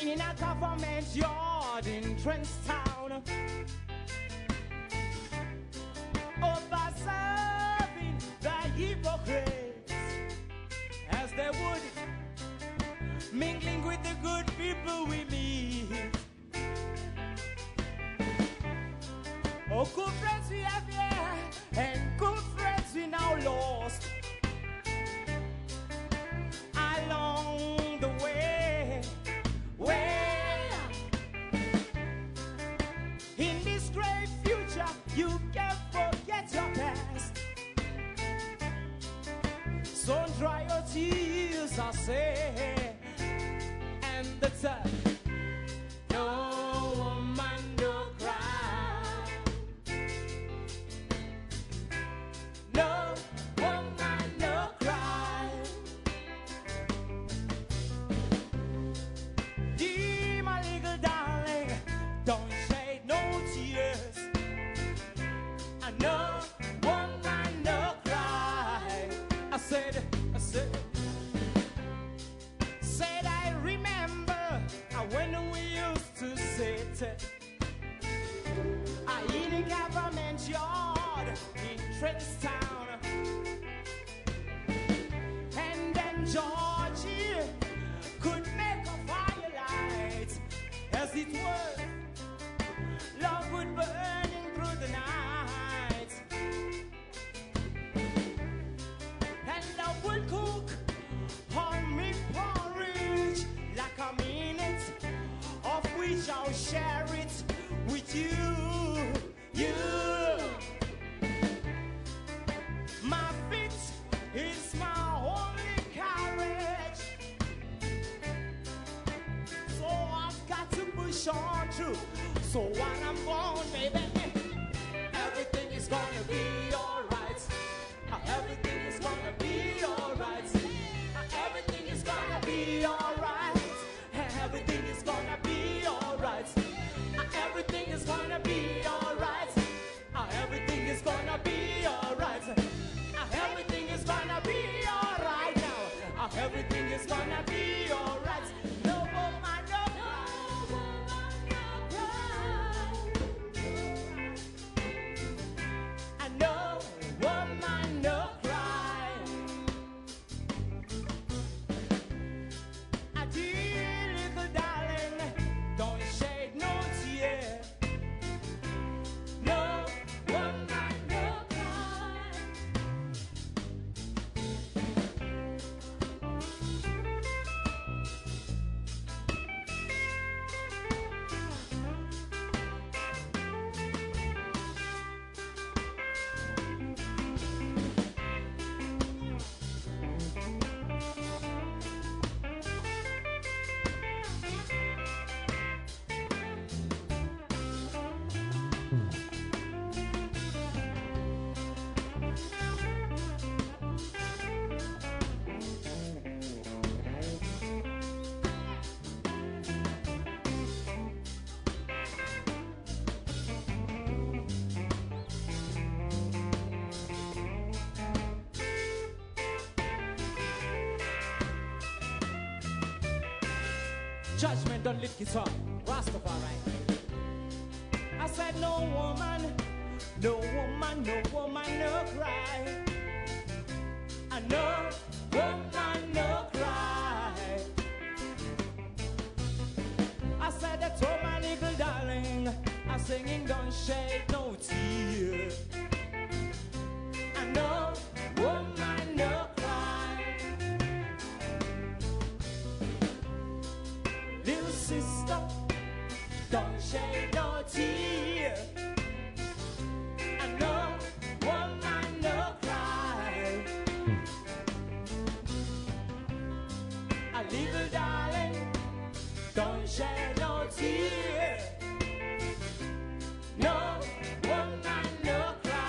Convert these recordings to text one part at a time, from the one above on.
in a government yard in Trenchtown, observing the hypocrites as they would, mingling with the good people we meet. Oh, good friends we have here, and good friends we now lost along the way. Well, in this great future, you can't forget your past. So dry your tears, I say, and the time. No woman, no cry. No woman, no cry. Dear my little darling, don't shed no tears. I know woman, no cry. I said, I remember when we used to sit in a government yard in Trenchtown, and then Georgie could make a firelight, as it were, love would burning through the night, and love would cook homemade porridge like a minute, of which I'll share it with you. My feet is my only carriage, so I've got to push on through. So when I'm gone, baby, everything is gonna be alright. Everything is gonna be alright. Everything is gonna be alright. Everything is gonna be alright. Everything is gonna be alright. Everything is gonna be alright. Everything is gonna be alright now. Everything is gonna be alright. No woman, no cry. I know woman, no cry. I dear little darling, don't shed no tear. No woman, no cry. Judgment don't lift guitar, Rastafari. I said no woman, no woman, no woman, no cry. I know woman, no cry. I said that to my little darling, I'm singing don't shed no tear. I know woman, no cry. Little sister, don't shed no tear. I know woman, no cry. A little darling, don't shed no tear. No woman, no cry.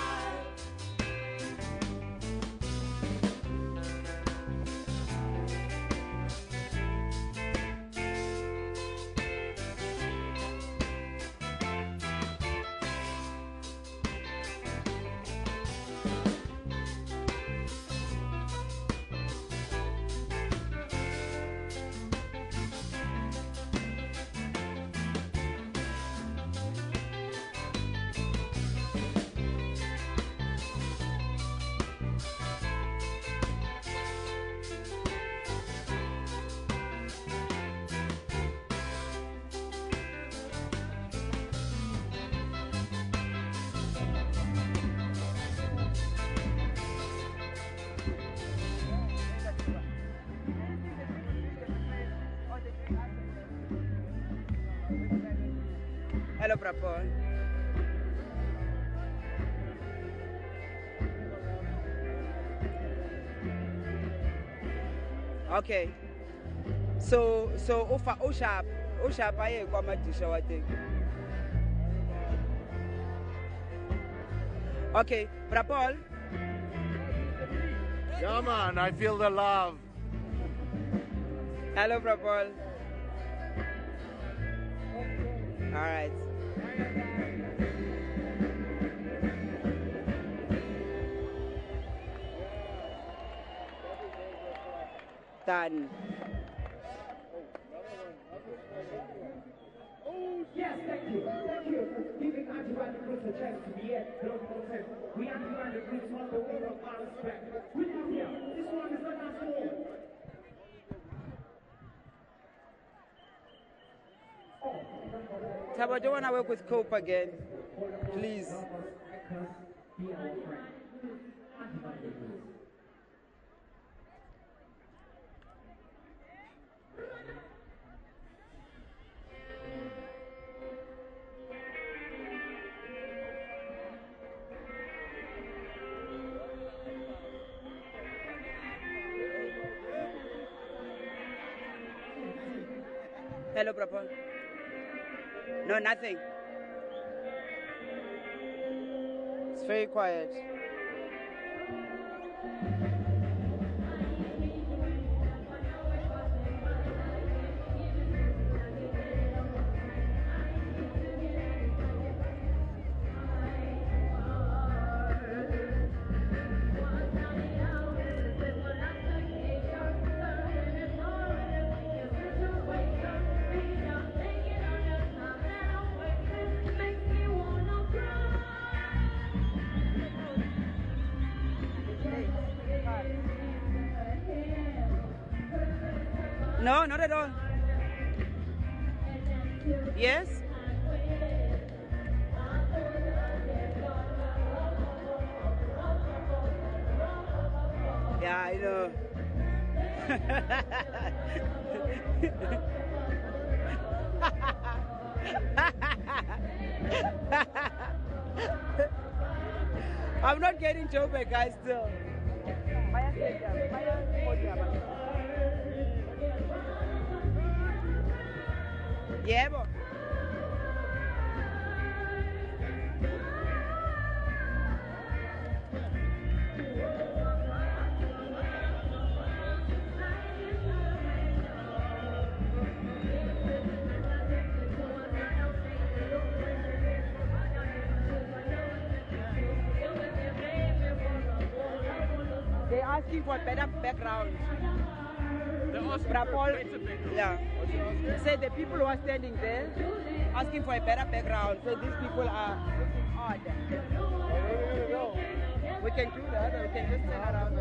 Hello, Prapol. Okay. So Ofa Osharp aye kwa matisha wate. Okay, Prapol. Yeah, man, I feel the love. Hello, Prapol. All right. Done. Yes, thank you. Thank you for giving anti-radical groups a chance to be here. Don't protest. We anti-radical groups want the way of our respect. We love you. This one is not our fault. Tabo, do you want to work with Cope again? Please. Hello, Prapol. No, nothing. It's very quiet. No, not at all. Yes? Yeah, I know. I'm not getting Joburg, guys, still. Yeah, but they're asking for better background. Prapol, yeah. He said the people who are standing there asking for a better background. So these people are looking odd. We can do that, or we can just turn around.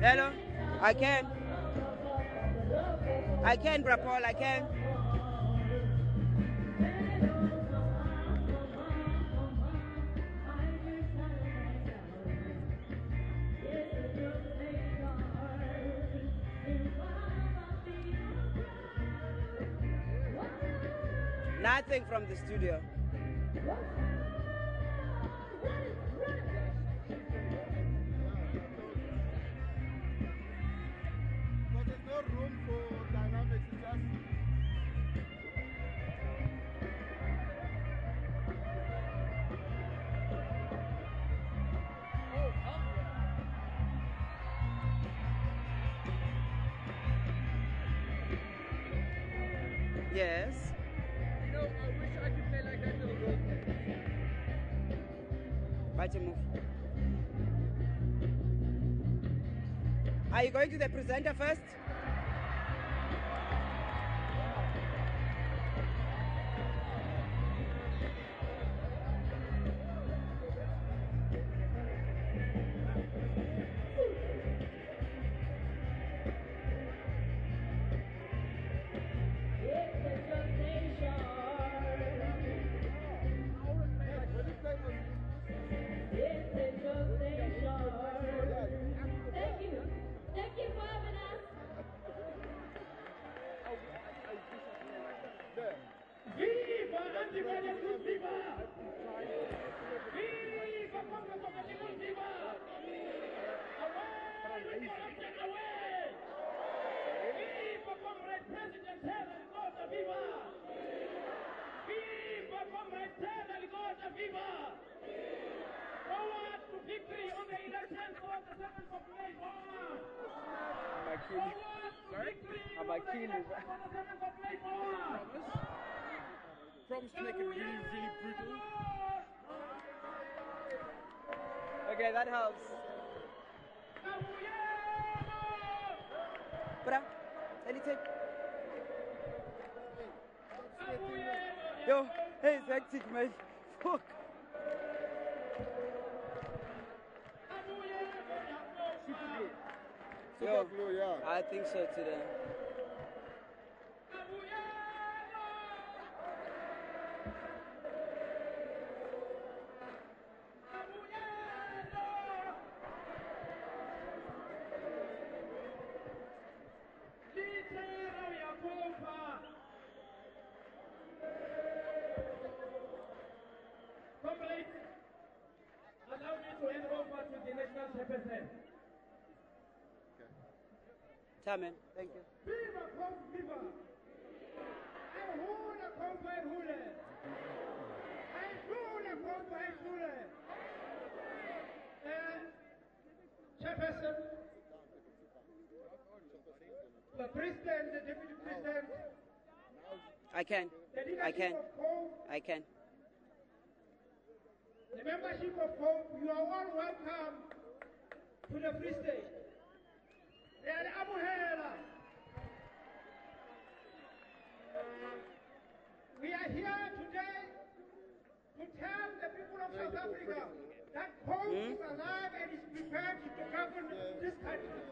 Hello? I can, Prapol, I can. Nothing from the studio. Room for dynamics, it's just Yes. you know, I wish I could play like that little girl. Watch it move. Are you going to the presenter first? Sorry? Abakili. Promise to make it really, really brutal. Okay, that helps. Bra, any take. Yo, hey, it's hectic, man. Fuck. Super glue, yeah. I think so today. Allow me to hand over to the national chairperson. Chairman, thank you. Viva con viva! And hula con hula! And hula con hula! Chairperson, the president, the deputy president, I can. the leadership I can. of COPE, I can. the membership of COPE, you are all welcome to the Free State. We are here today to tell the people of South Africa that COPE is alive and is prepared to govern this country.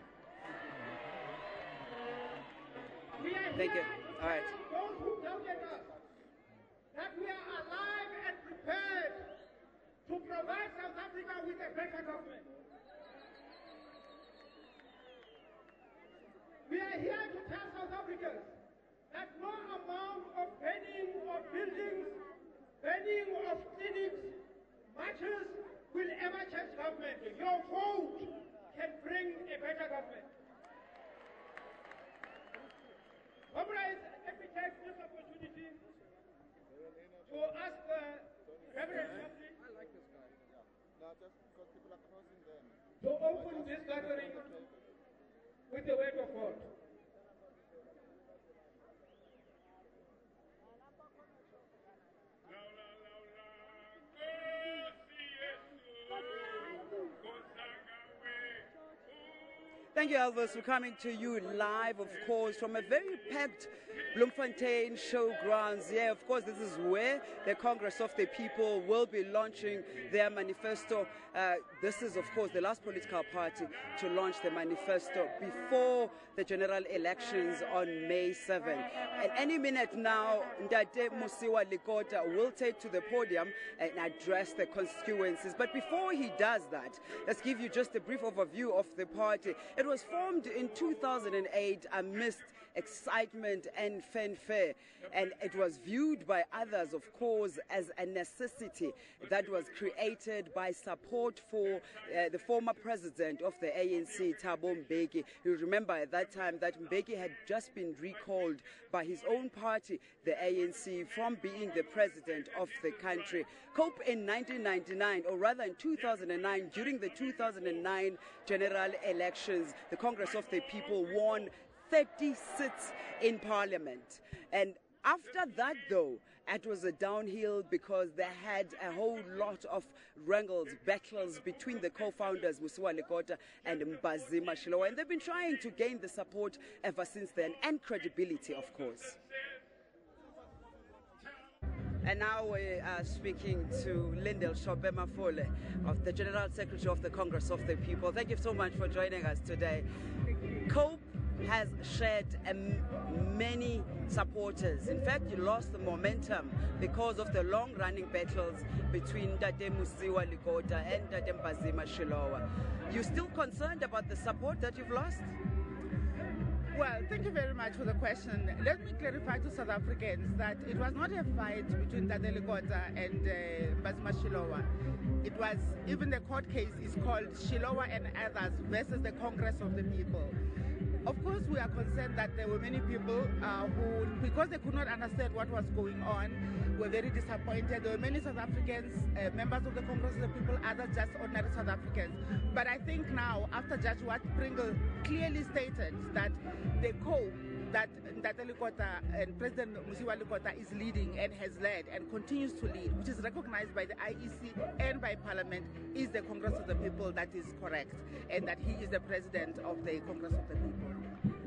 We are Thank here you. to All right. tell those who doubted us that we are alive and prepared to provide South Africa with a better government. We are here to tell South Africans that no amount of burning of buildings, burning of clinics, marches will ever change government. Your vote can bring a better government. Comrades, let me take this opportunity to ask Reverend Chaplin No, just because people are crossing them. to open this gathering with the word of God. Thank you, Elvis. We're coming to you live, of course, from a very packed Bloemfontein showgrounds. Yeah, of course, this is where the Congress of the People will be launching their manifesto. This is, of course, the last political party to launch the manifesto before the general elections on May 7th. And any minute now, Ndate Musiwa Likota will take to the podium and address the constituencies. But before he does that, let's give you just a brief overview of the party. It was formed in 2008 amidst excitement and fanfare, and it was viewed by others, of course, as a necessity that was created by support for the former president of the ANC, Thabo Mbeki. You remember at that time that Mbeki had just been recalled by his own party, the ANC, from being the president of the country. COPE in 1999, or rather in 2009, during the 2009 general elections, the Congress of the People won 30 seats in parliament. And after that, though, it was a downhill because they had a whole lot of wrangles, battles between the co-founders, Musiwa Lekota and Mbazima Shilowa. And they've been trying to gain the support ever since then, and credibility, of course. And now we are speaking to Lindel Shope Mafole, of the General Secretary of the Congress of the People. Thank you so much for joining us today. COPE has shed many supporters. In fact, you lost the momentum because of the long-running battles between Tate Musiwa Lekota and Tate Mbazima Shilowa. You still concerned about the support that you've lost? Well, thank you very much for the question. Let me clarify to South Africans that it was not a fight between Tate Lekota and Mbazima Shilowa. It was, even the court case is called Shilowa and others versus the Congress of the People. Of course, we are concerned that there were many people who, because they could not understand what was going on, were very disappointed. There were many South Africans, members of the Congress of the People, others just ordinary South Africans. But I think now, after Judge Wat Pringle clearly stated that the coup that Likota and President Musiwa Likota is leading and has led and continues to lead, which is recognized by the IEC and by Parliament, is the Congress of the People that is correct, and that he is the President of the Congress of the People.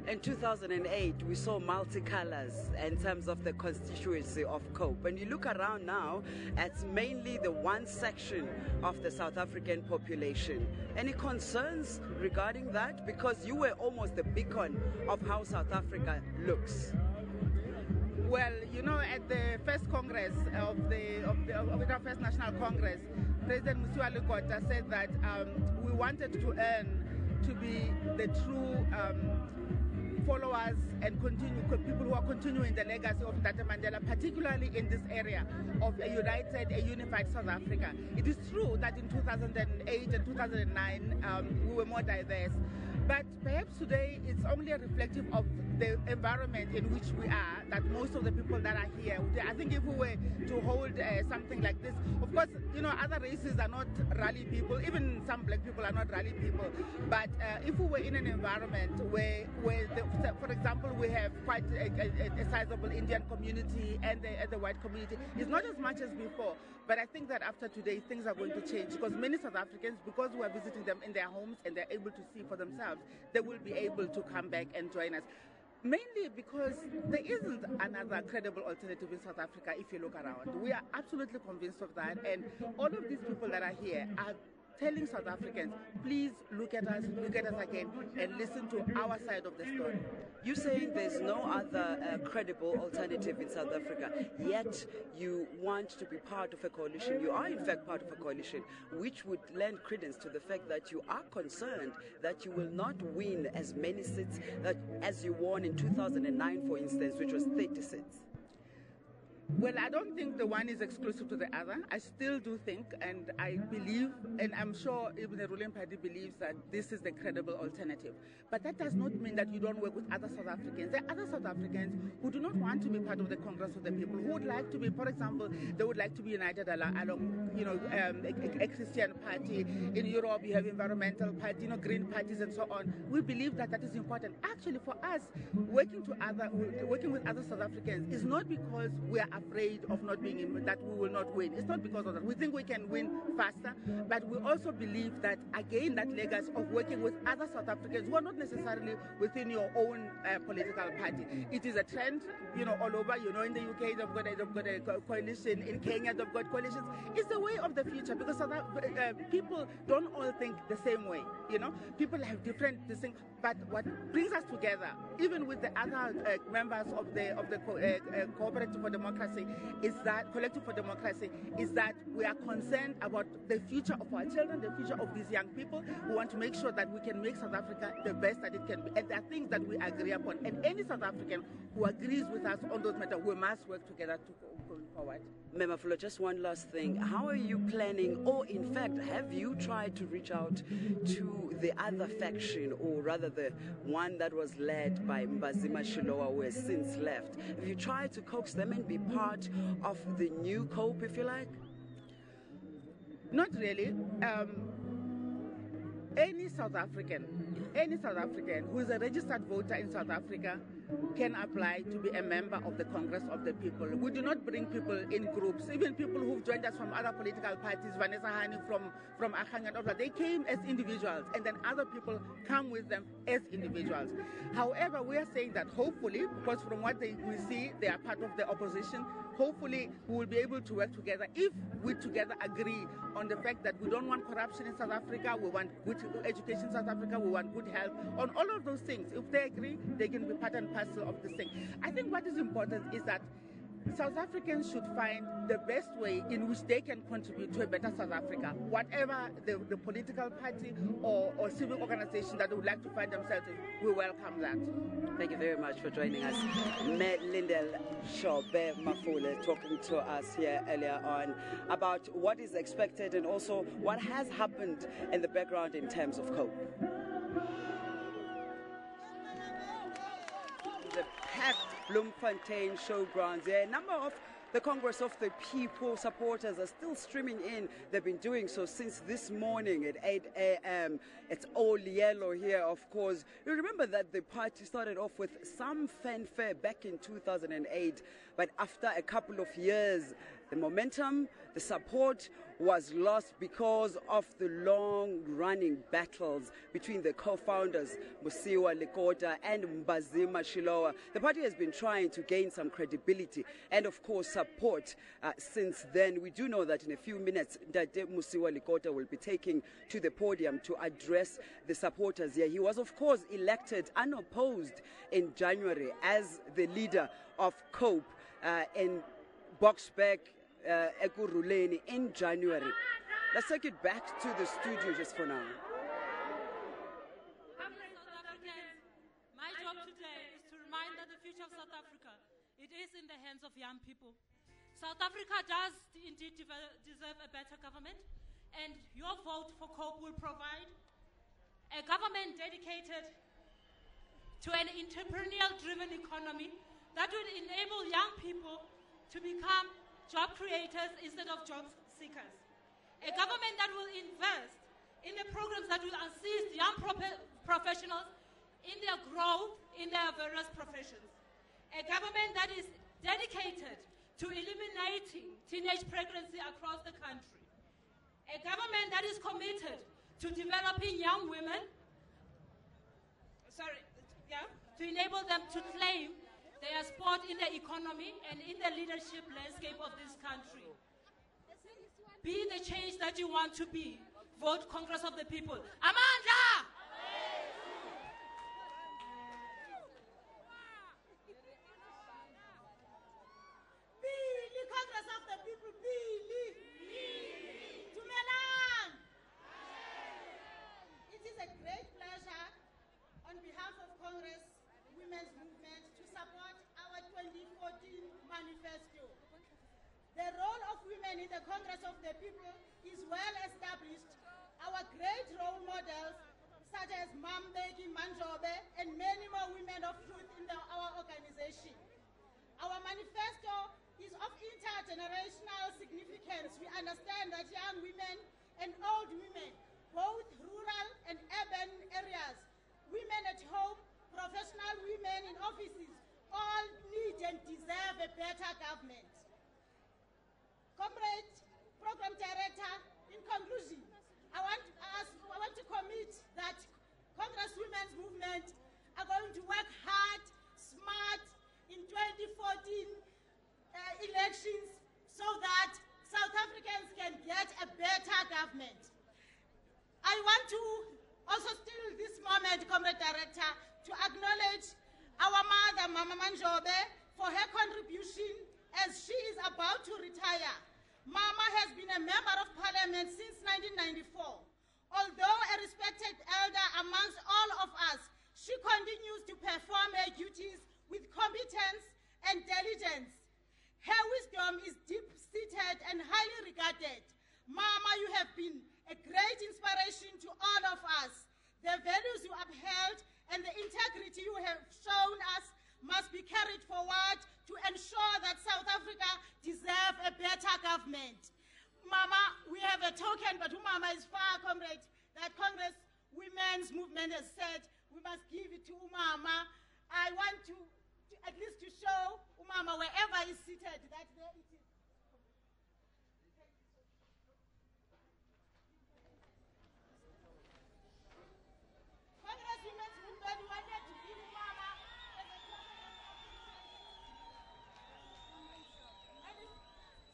In 2008, we saw multicolors in terms of the constituency of COPE. When you look around now, it's mainly the one section of the South African population. Any concerns regarding that? Because you were almost the beacon of how South Africa looks. Well, you know, at the first Congress of the First National Congress, President Musiwa Likota said that we wanted to earn to be the true followers and people who are continuing the legacy of Tata Mandela, particularly in this area of a united, a unified South Africa. It is true that in 2008 and 2009 we were more diverse, but perhaps today it's only a reflective of the environment in which we are, that most of the people that are here, I think if we were to hold something like this, of course, you know, other races are not rally people, even some black people are not rally people, but if we were in an environment where for example, we have quite a sizable Indian community and the white community, it's not as much as before, but I think that after today things are going to change, because many South Africans, because we are visiting them in their homes and they're able to see for themselves, they will be able to come back and join us. Mainly because there isn't another credible alternative in South Africa if you look around. We are absolutely convinced of that, and all of these people that are here are telling South Africans, please look at us again and listen to our side of the story. You're saying there's no other credible alternative in South Africa, yet you want to be part of a coalition. You are in fact part of a coalition, which would lend credence to the fact that you are concerned that you will not win as many seats as you won in 2009, for instance, which was 30 seats. Well, I don't think the one is exclusive to the other. I still do think, and I believe, and I'm sure even the ruling party believes, that this is the credible alternative. But that does not mean that you don't work with other South Africans. There are other South Africans who do not want to be part of the Congress of the People, who would like to be, for example, they would like to be united along you know, a Christian party. In Europe, you have environmental party, you know, green parties and so on. We believe that that is important. Actually, for us, working with other South Africans is not because we are afraid of not being in, that we will not win. It's not because of that. We think we can win faster, but we also believe that, again, that legacy of working with other South Africans who are not necessarily within your own political party. It is a trend, you know, all over. You know, in the UK, they've got a coalition. In Kenya, they've got coalitions. It's the way of the future, because people don't all think the same way. You know, people have different things. But what brings us together, even with the other members of the Cooperative for Democracy, is that Collective for Democracy, is that we are concerned about the future of our children, the future of these young people. We want to make sure that we can make South Africa the best that it can be, and there are things that we agree upon. And any South African who agrees with us on those matters, we must work together to go forward. Memafulo, just one last thing. How are you planning, or in fact, have you tried to reach out to the other faction, or rather the one that was led by Mbazima Shilowa, who has since left? Have you tried to coax them and be part of the new COPE, if you like? Not really. Any South African who is a registered voter in South Africa can apply to be a member of the Congress of the People. We do not bring people in groups. Even people who've joined us from other political parties, Vanessa Hani from Akhang and Ola, they came as individuals, and then other people come with them as individuals. However, we are saying that hopefully, because from what we see, they are part of the opposition, hopefully we will be able to work together if we together agree on the fact that we don't want corruption in South Africa, we want good education in South Africa, we want good health. On all of those things, if they agree, they can be part and parcel of this thing. I think what is important is that South Africans should find the best way in which they can contribute to a better South Africa, whatever the political party or civic organization that they would like to find themselves in. We welcome that. Thank you very much for joining us. Lindel Shobe Mafule talking to us here earlier on about what is expected and also what has happened in the background in terms of COPE. The packed Bloemfontein showgrounds. There are a number of the Congress of the People supporters are still streaming in. They've been doing so since this morning at 8 a.m. It's all yellow here, of course. You remember that the party started off with some fanfare back in 2008, but after a couple of years, the momentum, the support was lost because of the long-running battles between the co-founders, Musiwa Lekota and Mbazima Shilowa. The party has been trying to gain some credibility and, of course, support since then. We do know that in a few minutes, that Musiwa Lekota will be taking to the podium to address the supporters here. He was, of course, elected unopposed in January as the leader of COPE in Boksburg, Ekurhuleni in January. Let's take it back to the studio just for now. My job today is to remind that the future of South Africa, it is in the hands of young people. South Africa does indeed deserve a better government, and your vote for COPE will provide a government dedicated to an entrepreneurial-driven economy that will enable young people to become job creators instead of job seekers. A government that will invest in the programs that will assist young professionals in their growth in their various professions. A government that is dedicated to eliminating teenage pregnancy across the country. A government that is committed to developing young women, to enable them to claim their spot in the economy and in the leadership landscape of this country. Be the change that you want to be. Vote Congress of the People. Amandla! Billy, Congress of the People, Billy! Dumelang! It is a great pleasure on behalf of Congress Women's Movement to support our 2014 Manifesto. The role of women in the Congress of the People is well established. Our great role models, such as Mbeki Manjobe and many more women of truth in our organization. Our manifesto is of intergenerational significance. We understand that young women and old women, both rural and urban areas, women at home, professional women in offices, all need and deserve a better government. Comrade, Program Director, in conclusion, I want to commit that Congress Women's Movement are going to work hard, smart in 2014 elections so that South Africans can get a better government. I want to also steal this moment, Comrade Director, to acknowledge our mother, Mama Manjobe, for her contribution as she is about to retire. Mama has been a member of parliament since 1994. Although a respected elder amongst all of us, she continues to perform her duties with competence and diligence. Her wisdom is deep-seated and highly regarded. Mama, you have been a great inspiration to all of us. The values you upheld and the integrity you have shown us must be carried forward to ensure that South Africa deserves a better government. Mama, we have a token, but Mama is far, comrade, that Congress Women's Movement has said we must give it to Mama. I want to at least to show Mama wherever he's seated that there it is. Congress Women's Movement wanted to give Mama as a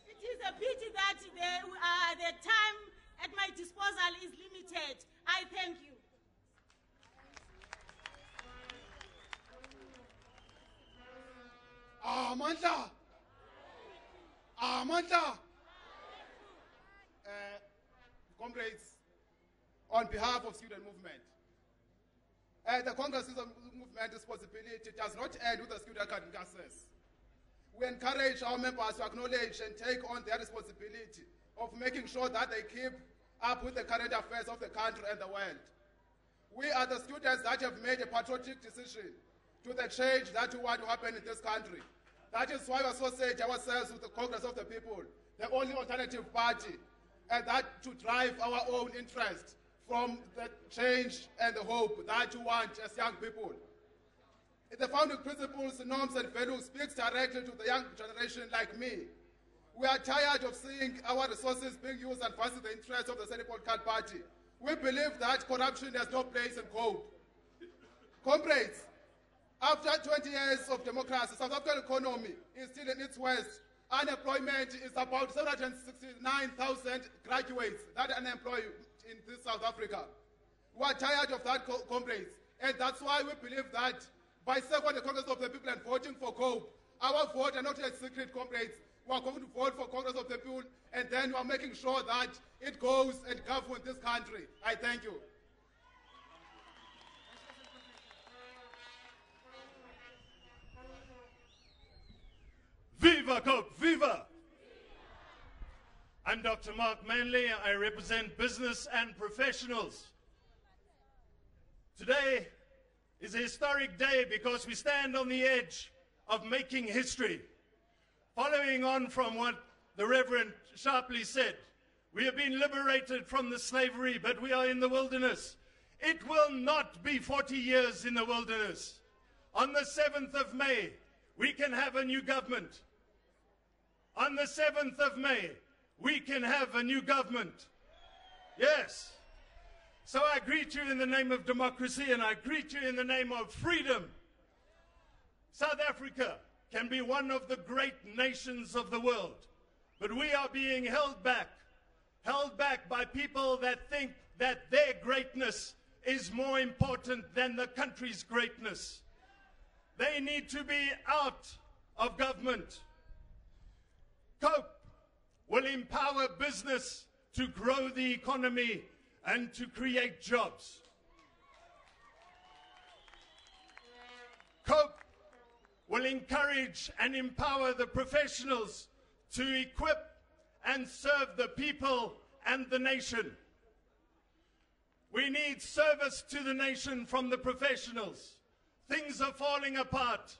it is a pity that the time at my disposal is limited. I thank you. Amandla! Comrades, on behalf of student movement, the Congress movement responsibility does not end with the student classes. We encourage our members to acknowledge and take on their responsibility of making sure that they keep up with the current affairs of the country and the world. We are the students that have made a patriotic decision to the change that we want to happen in this country. That is why we associate ourselves with the Congress of the People, the only alternative party, and that to drive our own interest from the change and the hope that you want as young people. The founding principles, norms, and values speaks directly to the young generation like me. We are tired of seeing our resources being used and advancing the interests of the Senate Political Party. We believe that corruption has no place in COPE. Comrades, after 20 years of democracy, South African economy is still in its worst. Unemployment is about 769,000 graduates that are unemployed in this South Africa. We are tired of that, comrades, and that's why we believe that by seconding the Congress of the People and voting for COPE, our vote are not a secret, comrades. We are going to vote for Congress of the People, and then we are making sure that it goes and governs this country. I thank you. Viva COPE, viva! I'm Dr. Mark Manley. I represent business and professionals. Today is a historic day because we stand on the edge of making history. Following on from what the Reverend sharply said, we have been liberated from the slavery, but we are in the wilderness. It will not be 40 years in the wilderness. On the 7th of May, we can have a new government. On the 7th of May, we can have a new government. Yes. So I greet you in the name of democracy, and I greet you in the name of freedom. South Africa can be one of the great nations of the world, but we are being held back by people that think that their greatness is more important than the country's greatness. They need to be out of government. COPE will empower business to grow the economy and to create jobs. COPE will encourage and empower the professionals to equip and serve the people and the nation. We need service to the nation from the professionals. Things are falling apart.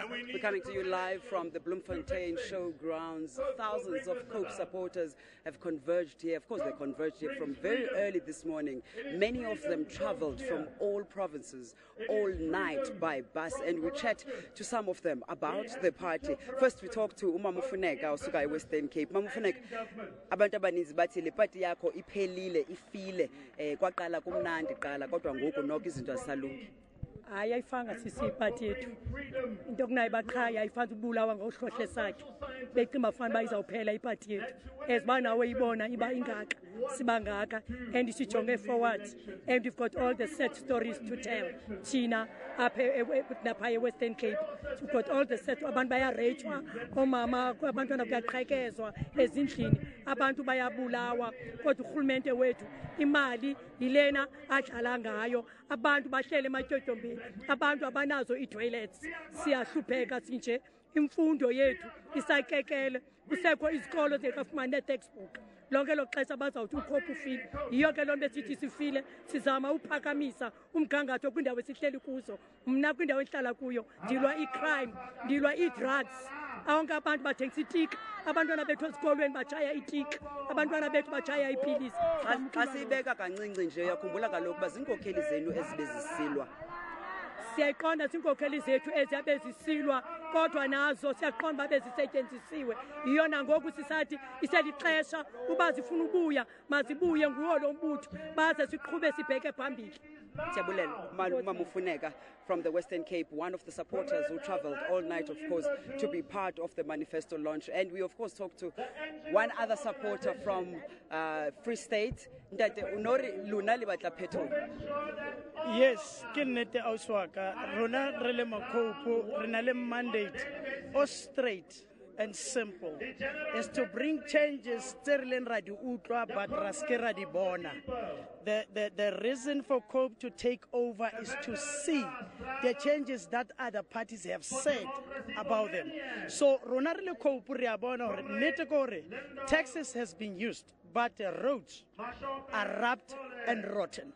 We're coming to you live from the Bloemfontein Showgrounds. Thousands of COPE supporters have converged here. Of course, they converged here from very early this morning. Many of them traveled from all provinces all night by bus, and we chat to some of them about the party. First, we talk to Manifesto osuka eWestern Cape. Manifesto, abantu abaninzi bathi le party yakho iphelile, ifile, kwaqala kumnandi qala kodwa ngoku nokho izinto azisalungi. Ayayifanga sisi iphathi yethu into kunayo baqhaya ayifanga ubulawa ngohlohle sakhe becima fana bayizawuphela iphathi yethu eziba nawe ibona iba ingaka siba ngaka and sijonge forward and we've got all the sad stories to tell thina apha napha eWestern Cape. We've got all the sad abantu bayarejwa omama abantwana kuyaqhekezwa ezindlini abantu bayabulawa kodwa urhulumente wethu imali yilena adlala ngayo abantu bahlele ematyotyombeni abantu abanazo ii-toilets siyahlupheka sinje imfundo yethu isakekele kusekho izikolo zekafumane ne-textbook lonke lo xesha bazawuthi ukhopha ufile yiyo ke loo nto esithi sifile sizama uphakamisa umgangatho kwindawo esihleli kuzo mna kwindawo endihlala kuyo ndilwa i-crime ndilwa ii-drugs onke abantu bathengisa itika abantwana bethu esikolweni batshaya itika abantwana bethu batshaya iipilisi xa siyibeka kancinci nje uyakhumbula kaloku uba ziinkokheli zenu ezibe zisilwa siyayiqonda ziinkokheli zethu eziyabe zisilwa kodwa nazo siyaqonda uba bezisetyenzisiwe yiyo nangoku sisathi iselixesha uba zifuna ubuya mazibuye nguwo lo mbutho baze siqhube sibheke phambili. Manifesto from the Western Cape, one of the supporters who traveled all night, of course, to be part of the Manifesto launch. And we, of course, talked to one other supporter from Free State. Yes, Kinete Auswaka, Rona Relema Kopo, Renale mandate, or straight and simple, is to bring changes Sterling Radi Utra but Raskera di Bona. The reason for COPE to take over is to see the changes that other parties have said about them. So Ronarle COPE Riabona Netegore, Texas has been used, but the roads are wrapped and rotten.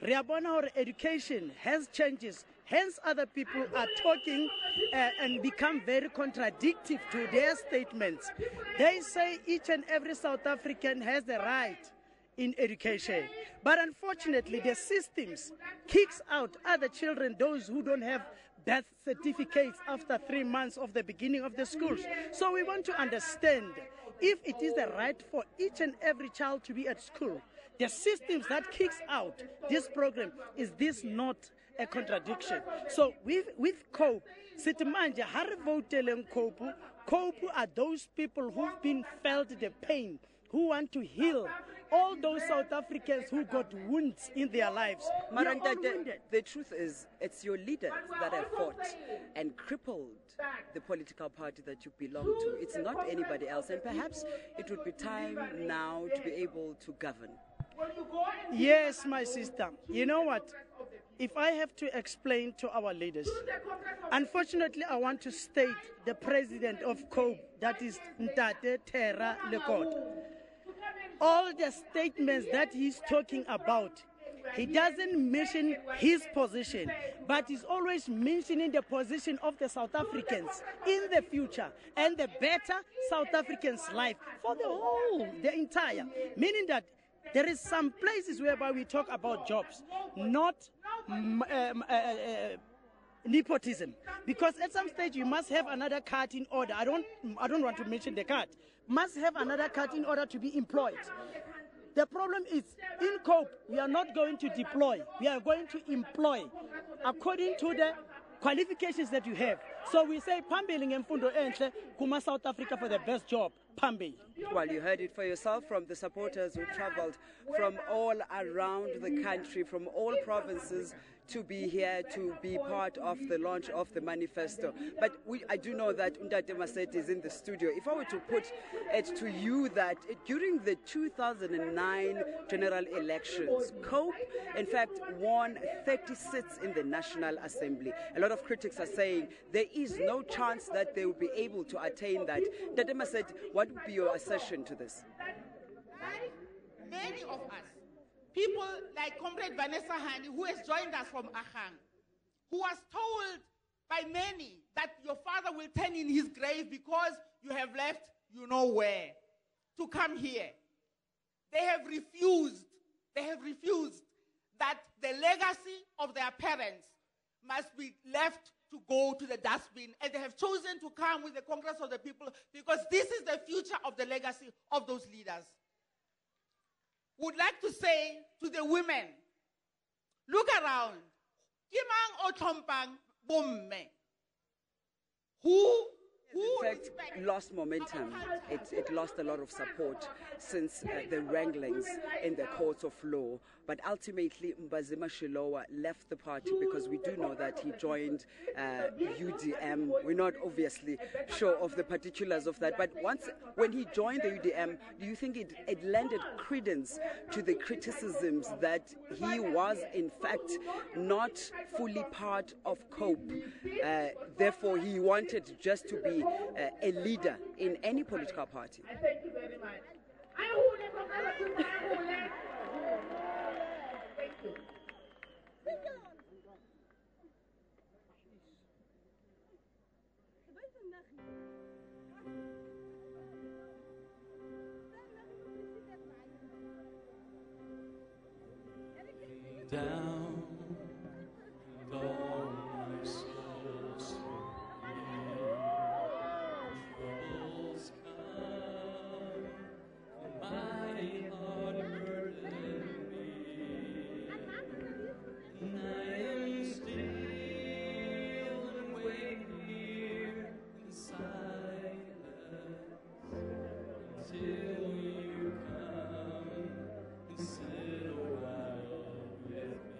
Riabona or education has changes Hence, other people are talking and become very contradictory to their statements. They say each and every South African has the right in education. But unfortunately, the systems kicks out other children, those who don't have birth certificates after 3 months of the beginning of the schools. So we want to understand if it is the right for each and every child to be at school. The systems that kicks out this program, is this not a contradiction? So with COPE, Sitimanja, Harry Voteleng COPE, COPE are those people who've been felt the pain, who want to heal all those South Africans who got wounds in their lives. Maranta, the truth is, it's your leaders that have fought and crippled the political party that you belong to. It's not anybody else. And perhaps it would be time now to be able to govern. Yes, my sister. You know what? If I have to explain to our leaders, unfortunately, I want to state the president of COPE, that is Ntate Terra Lekota. All the statements that he's talking about, he doesn't mention his position, but he's always mentioning the position of the South Africans in the future and the better South Africans' life for the entire. Meaning that there is some places whereby we talk about jobs, not nepotism. Because at some stage you must have another card in order. I don't want to mention the card. Must have another card in order to be employed. The problem is, in COPE, we are not going to deploy. We are going to employ according to the qualifications that you have. So we say, Pambili ngemfundo enhle, kuma South Africa for the best job. Pambili. Well, you heard it for yourself from the supporters who traveled from all around the country, from all provinces, to be here to be part of the launch of the manifesto. But I do know that Ndate Masete is in the studio. If I were to put it to you that during the 2009 general elections, COPE, in fact, won 30 seats in the National Assembly. A lot of critics are saying there is no chance that they will be able to attain that. Ndate Masete, what would be your assertion to this? Many of us, people like Comrade Vanessa Hani, who has joined us from Ahang, who was told by many that your father will turn in his grave because you have left you know where to come here. They have refused that the legacy of their parents must be left to go to the dustbin, and they have chosen to come with the Congress of the People because this is the future of the legacy of those leaders. Would like to say to the women, look around. Kimang otompang bomme. Who in fact, lost momentum. It lost a lot of support since the wranglings in the courts of law. But ultimately, Mbazima Shilowa left the party because we do know that he joined UDM. We're not obviously sure of the particulars of that. But when he joined the UDM, do you think it lended credence to the criticisms that he was, in fact, not fully part of COPE? Therefore, he wanted just to be a leader in any political party. Thank you very much. Down and all my soul's troubles come, my heart burdened me, and I am still and wait here in silence until you come and sit around with me.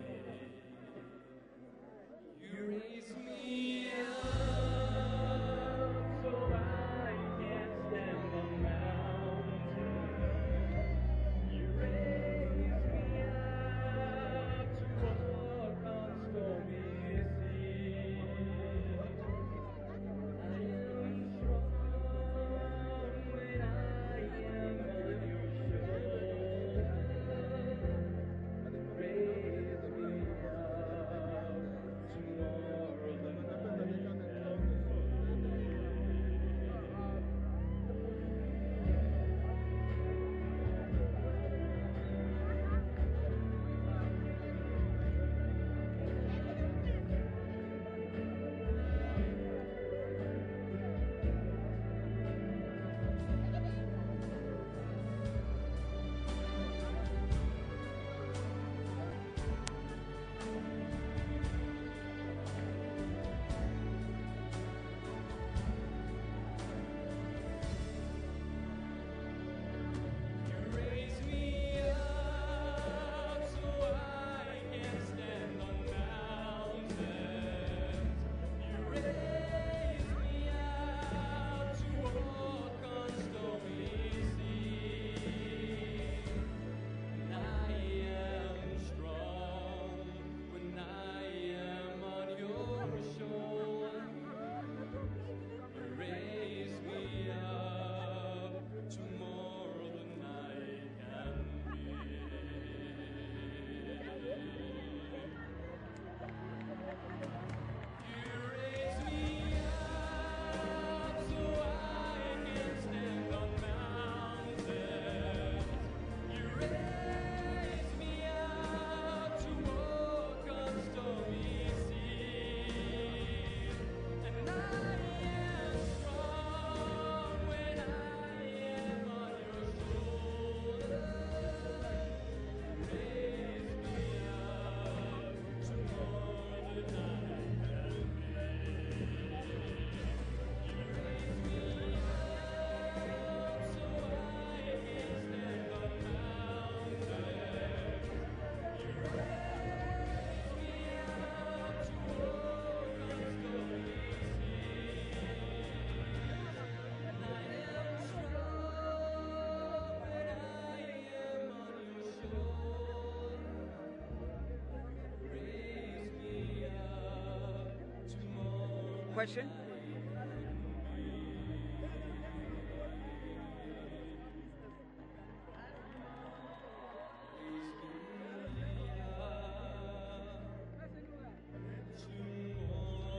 question.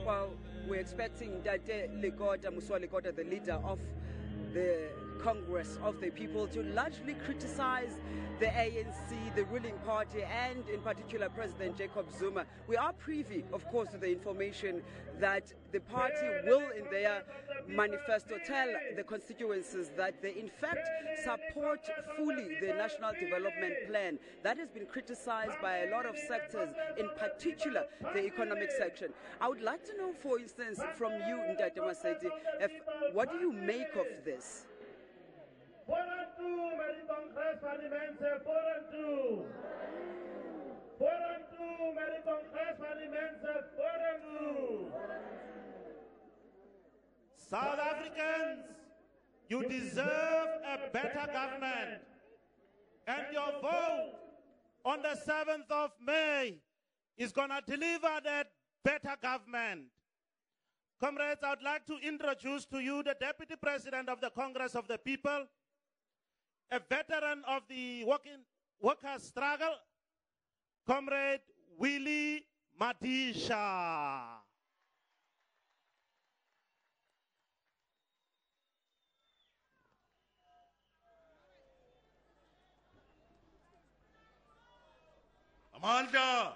Well, we're expecting Dade Ligota, Muswa Ligota, the leader of the Congress of the People, to largely criticize the ANC, the ruling party, and in particular President Jacob Zuma. We are privy, of course, to the information that the party will, in their manifesto, tell the constituencies that they in fact support fully the National Development Plan. That has been criticized by a lot of sectors, in particular the economic section. I would like to know, for instance, from you, Ntate Maseti, what do you make of this? South Africans, you deserve a better government, and your vote on the 7th of May is going to deliver that better government. Comrades, I would like to introduce to you the Deputy President of the Congress of the People, a veteran of the workers' struggle, Comrade Willie Madisha. Amandla!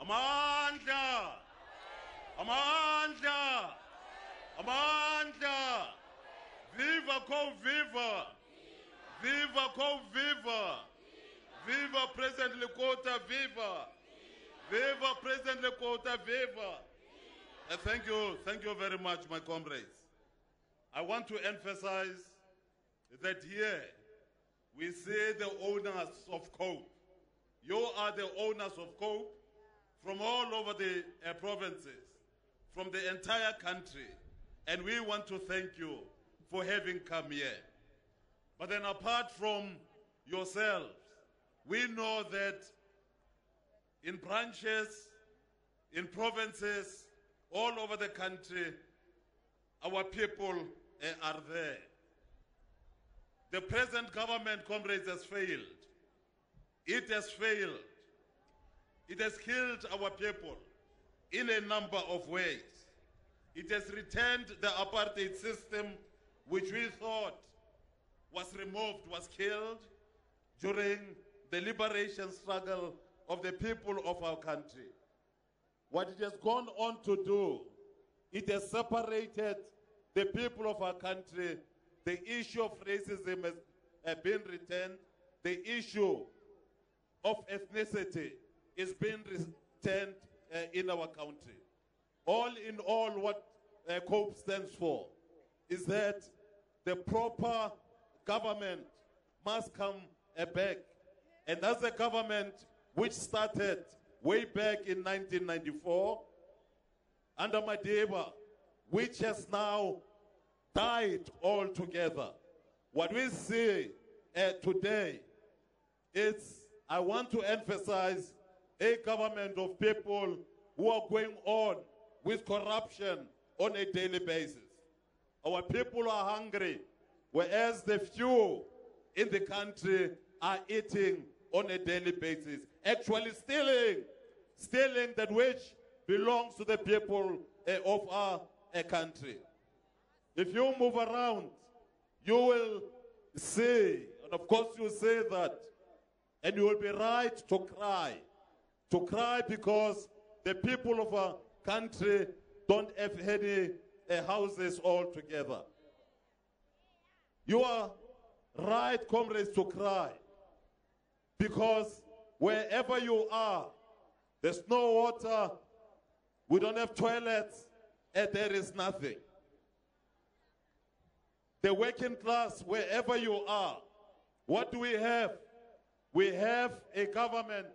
Amandla! Amandla! Amandla! Viva co viva! Viva co viva! Viva President Lekota, viva! Viva President Lekota, viva! Thank you very much, my comrades. I want to emphasize that here we see the owners of COPE. You are the owners of COPE from all over the provinces, from the entire country, and we want to thank you for having come here. But then apart from yourselves, we know that in branches, in provinces, all over the country, our people are there. The present government, comrades, has failed. It has failed. It has killed our people in a number of ways. It has returned the apartheid system, which we thought was removed, was killed during the liberation struggle of the people of our country. What it has gone on to do, it has separated the people of our country. The issue of racism has been returned. The issue of ethnicity is being returned in our country. All in all, what COPE stands for is that the proper government must come back. And that's a government which started way back in 1994 under Madiba, which has now died altogether. What we see today is, I want to emphasize, a government of people who are going on with corruption on a daily basis. Our people are hungry, whereas the few in the country are eating on a daily basis, actually stealing that which belongs to the people of our country. If you move around, you will see, and of course you say that, and you will be right to cry because the people of our country don't have any houses altogether. You are right, comrades, to cry, because wherever you are, there's no water, we don't have toilets, and there is nothing. The working class, wherever you are, what do we have? We have a government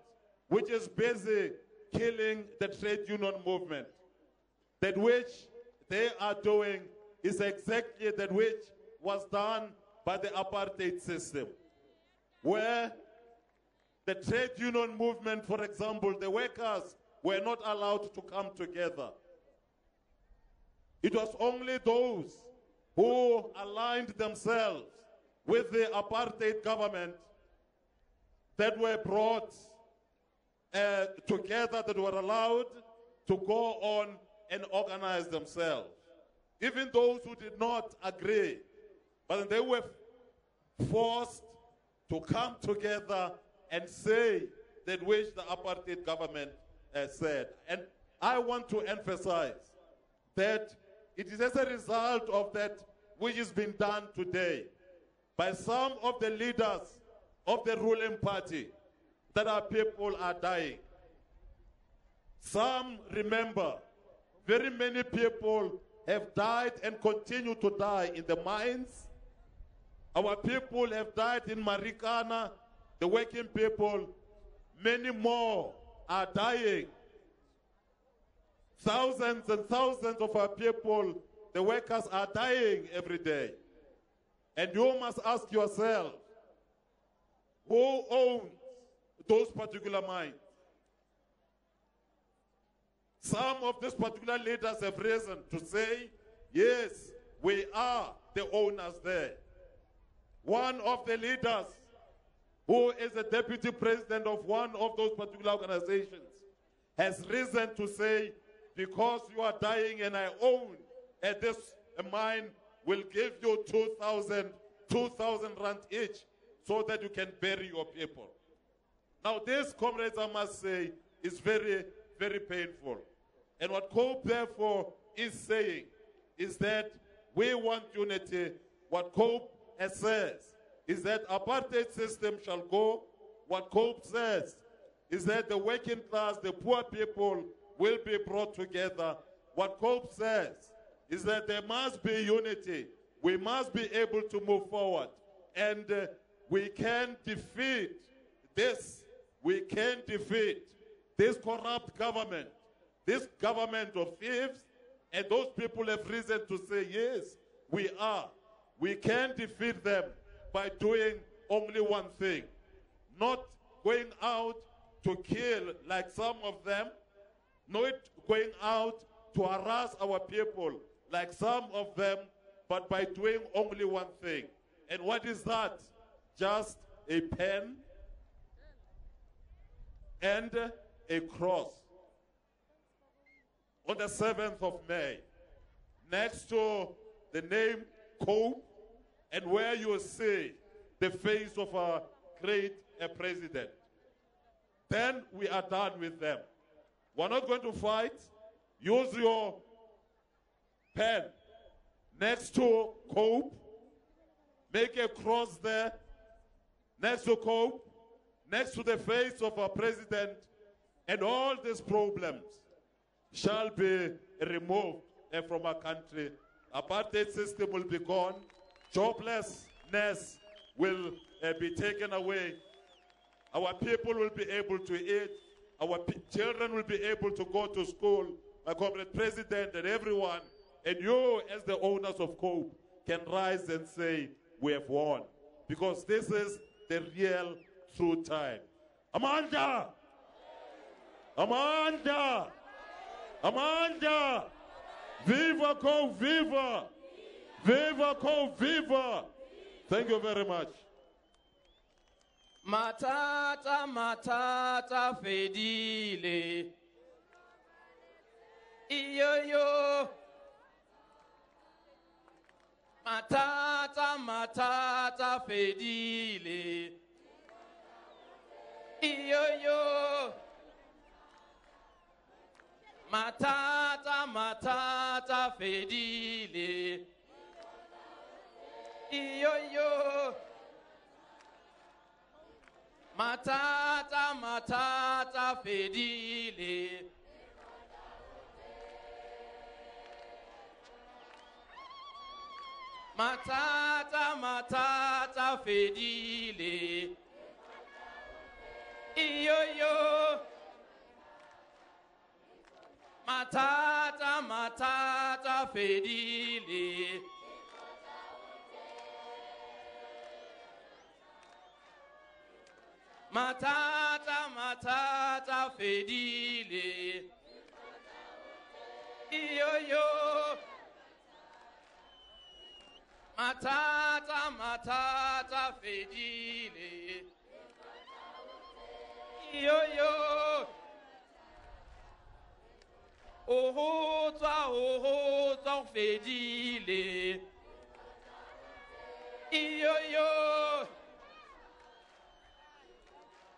which is busy killing the trade union movement. That which they are doing is exactly that which was done by the apartheid system, where the trade union movement, for example, the workers were not allowed to come together. It was only those who aligned themselves with the apartheid government that were brought together, that were allowed to go on and organize themselves. Even those who did not agree, but they were forced to come together and say that which the apartheid government said. And I want to emphasize that it is as a result of that which has been done today by some of the leaders of the ruling party that our people are dying. Some remember, very many people have died and continue to die in the mines. Our people have died in Marikana, the working people. Many more are dying. Thousands and thousands of our people, the workers, are dying every day. And you must ask yourself, who owns those particular mines? Some of these particular leaders have risen to say, yes, we are the owners there. One of the leaders, who is the deputy president of one of those particular organizations, has risen to say, because you are dying and I own this mine, will give you 2,000 rand each so that you can bury your people. Now this, comrades, I must say, is very, very painful. And what COPE therefore is saying is that we want unity. What COPE says is that apartheid system shall go. What COPE says is that the working class, the poor people, will be brought together. What COPE says is that there must be unity. We must be able to move forward. And we can defeat this. We can defeat this corrupt government, this government of thieves. And those people have reason to say, yes, we are. We can defeat them by doing only one thing. Not going out to kill like some of them, not going out to harass our people like some of them, but by doing only one thing. And what is that? Just a pen and a cross. On the 7th of May, next to the name COPE, and where you will see the face of our great president. Then we are done with them. We're not going to fight. Use your pen next to COPE. Make a cross there next to COPE, next to the face of our president, and all these problems shall be removed from our country. Apartheid system will be gone. Joblessness will be taken away. Our people will be able to eat. Our children will be able to go to school. My comrade president and everyone, and you as the owners of COPE can rise and say, we have won. Because this is the real true time. Amanda! Amanda! Amanda! Viva COPE, viva! Viva COPE, viva! Thank you very much. Matata, matata, fedile. Iyo. Matata, matata, fedile. Iyo. Matata, matata, fedile. Iyo. Matata, matata, fedile. Matata, matata, fedile. Iyo. Matata, matata, fedile. Matata, matata, fedile. Iyo. Matata, matata, fedile. Yo yo. Oh, toi, fedile. Yo yo.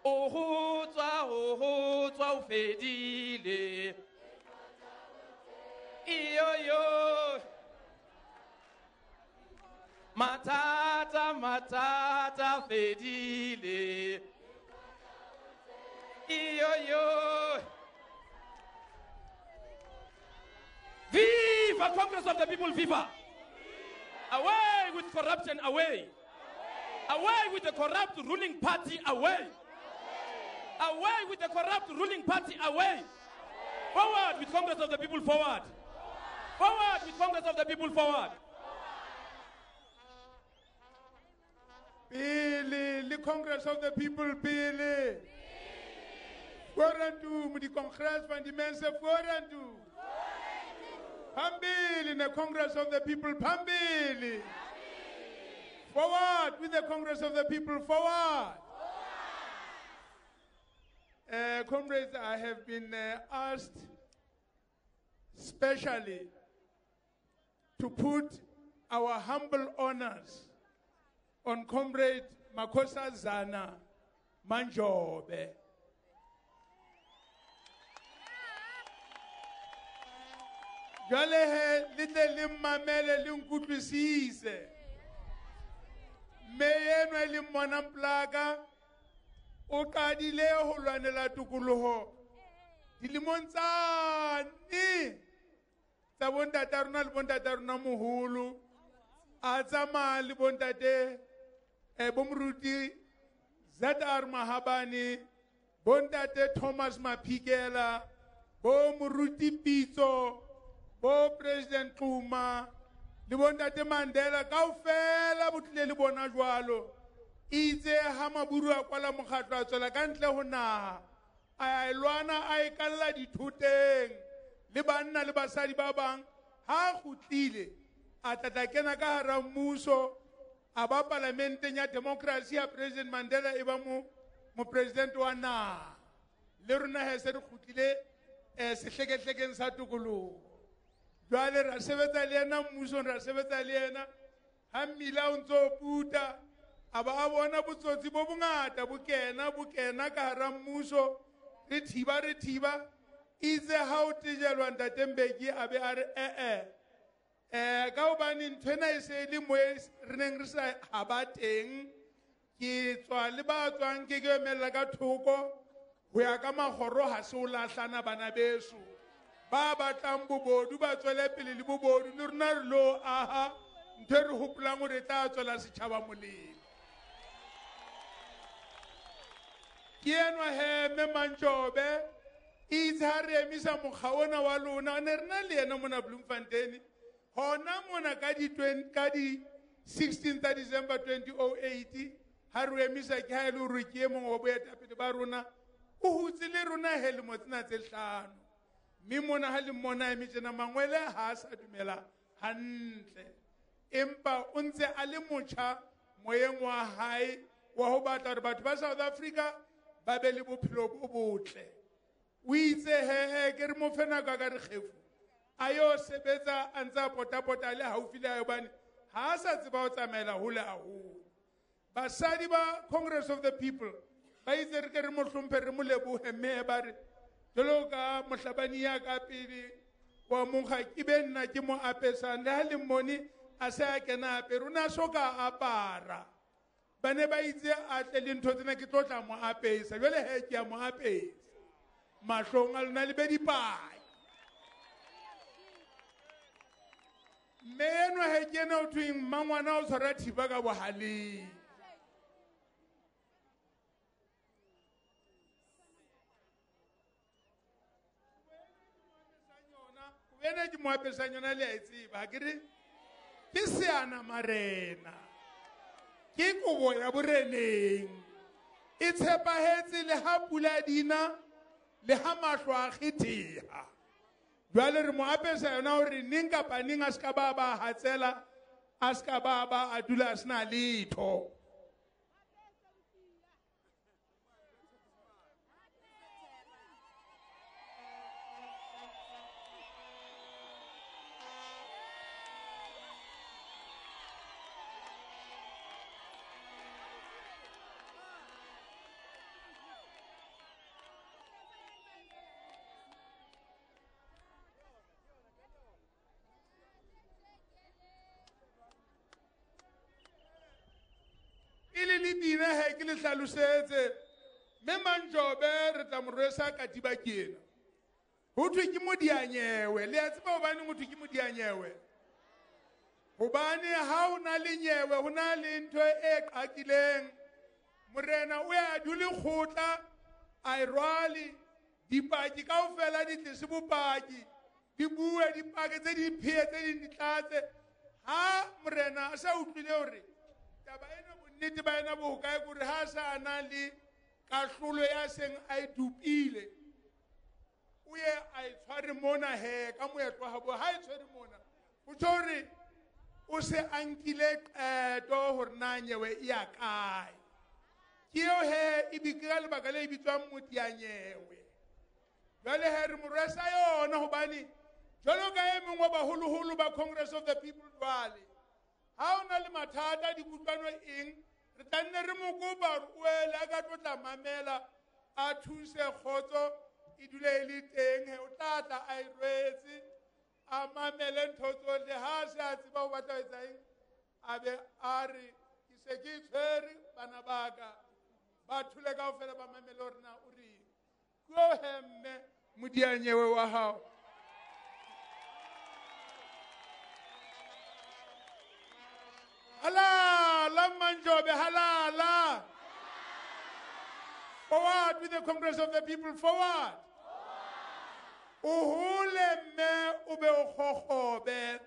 Oh, toi, fedile. Yo yo. Matata, matata, fedile. Yo yo. Viva Congress of the People, viva! Away with corruption, away! Away with the corrupt ruling party, away! Away with the corrupt ruling party, away! Forward with Congress of the People, forward! Forward with Congress of the People, forward! Billy, the Congress of the People, Billy! Forandu, the Congress van die mensen, forandu! Pambili in the Congress of the People, Pambili! Forward with the Congress of the People, forward! Comrades, I have been asked specially to put our humble honors on Comrade Makosa Zana Manjobe. Jale he little limamele linkutwisise. Meyeno elimona plaga o qadile ho lwanela tukuluho. Dilimong tsane tsa bontate rona le bontate rona moholo a tsamaya le bontate bomruti ZR Mahabane, bontate Thomas Mapikela, bomruti Pitso, bo President Kuma, le bontate Mandela kaofela botlile le bona jwalo. Itse ha maburu a kwala mokgatlo a tswela ka ntle ho naha a lwana a ikalla dithuteng le banna le basadi ba bang ha kgutlile a tla kena ka hara mmuso a ba parlamenteng ya democracy ya President Mandela e ba mo president wa naha le rona he se re kgutlile sehlekehlekeng sa tokoloho. Jwale ra sebetsa le yena mmusong, ra sebetsa le yena ha mmila o ntso puta a ba a bona botsotsi bo bongata bo kena ka hara mmuso re thiba itse ha o tejelwa ntatembeki a be a re ka hobane ntho ena e se le mo re neng re sa ha ba teng ke tswa le ba tswang ke emela ka thoko ho ya ka magoro ha se o lahlana bana beso ba batlang bobodu ba tswele pele le bobodu le rona re lo aha ntho re hopolang hore tla tswela setjhaba molemo. Ke enwa he me Manjobe itse ha re emisa mokga ona wa lona ne re na le yena mona Bloemfontein hona mona ka di 16 December 2008 ha re emisa ke ha ile re ke mong wa boetapele ba rona o hutse le rona he le motsena tse hlano mme mona ha le mona emitsena mangwele ha sa dumela hantle empa o ntse a le motjha moyeng wa hae wa ho batla re batho ba South Africa ba be le bophelo bo botle. O itse he ke re mo fena ka re kgefu ayo sebetsa a ntsa potapota le haufi le ayo bane ha sa tseba o tsamaela hole a hole. Basadi ba Congress of the People ba itse re ke re mo hlomphe re mo lebohe mme ba re jalo ka mohlabani ya ka pele wa monkga ke be nna ke mo apesang le ha le moni a se a kena ape rona soka apara bane ba itse a tle le ntho tsena ke tlotla mo apesa jwale he ke a mo apesa mahlong a lona le be dipai mme enwa he kena o thweng mmangwana o tshwara thiba ka bohaleng. Wena ke mo apesang yona le a e tseba ke re ke seana marena ke kobo ya boreneng e tshepahetse le ha pula dina le ha mahlo a kgetheha jwale re mo apesa yona hore ning kapa ning a ska ba hatsela aska baba a dula a sena letho. Dina he ke le hlalosetse me Manjobe re tla mo rwesa ka tibakena ho thwe ke modianyewe le a tseba hobane ho thwe ke modianyewe hobane ha o na le nyewe ho na le ntho e qakileng morena o ya dule khotla a rwali dipaki kaofela di tlise bopaki di bue dipaki tse di phetse di tlatse ha morena a sa utlwile hore taba ena nnete ba ena bo kae gore ha sa ana le kahlolo ya seng a idupile o ye a itshware mona he ka moetlo ha bo ha itshware mona o tshore o se ankile qeto hore na nyewe ya kae ke yo he ibikela le bakale ibitswa motianyewe jale he re moresa yona hobane jalo ka e mengwe ba holo ba Congress of the People jwale ha ona le mathata di kutlwano eng re tlanne re mokopa o ele ka tlotla mamela a thuse khotso e dule e le teng he o tlatla a irwetse a mamele ntho tsohle ha se a tseba o batla etsa eng a be a re ke se ke tshwere bana baka ba thule kaofela ba mamele hore na o reng go hemme modianyewe wa hao halala Manjobe halala forward with the Congress of the People forward uhule me ube ukhobe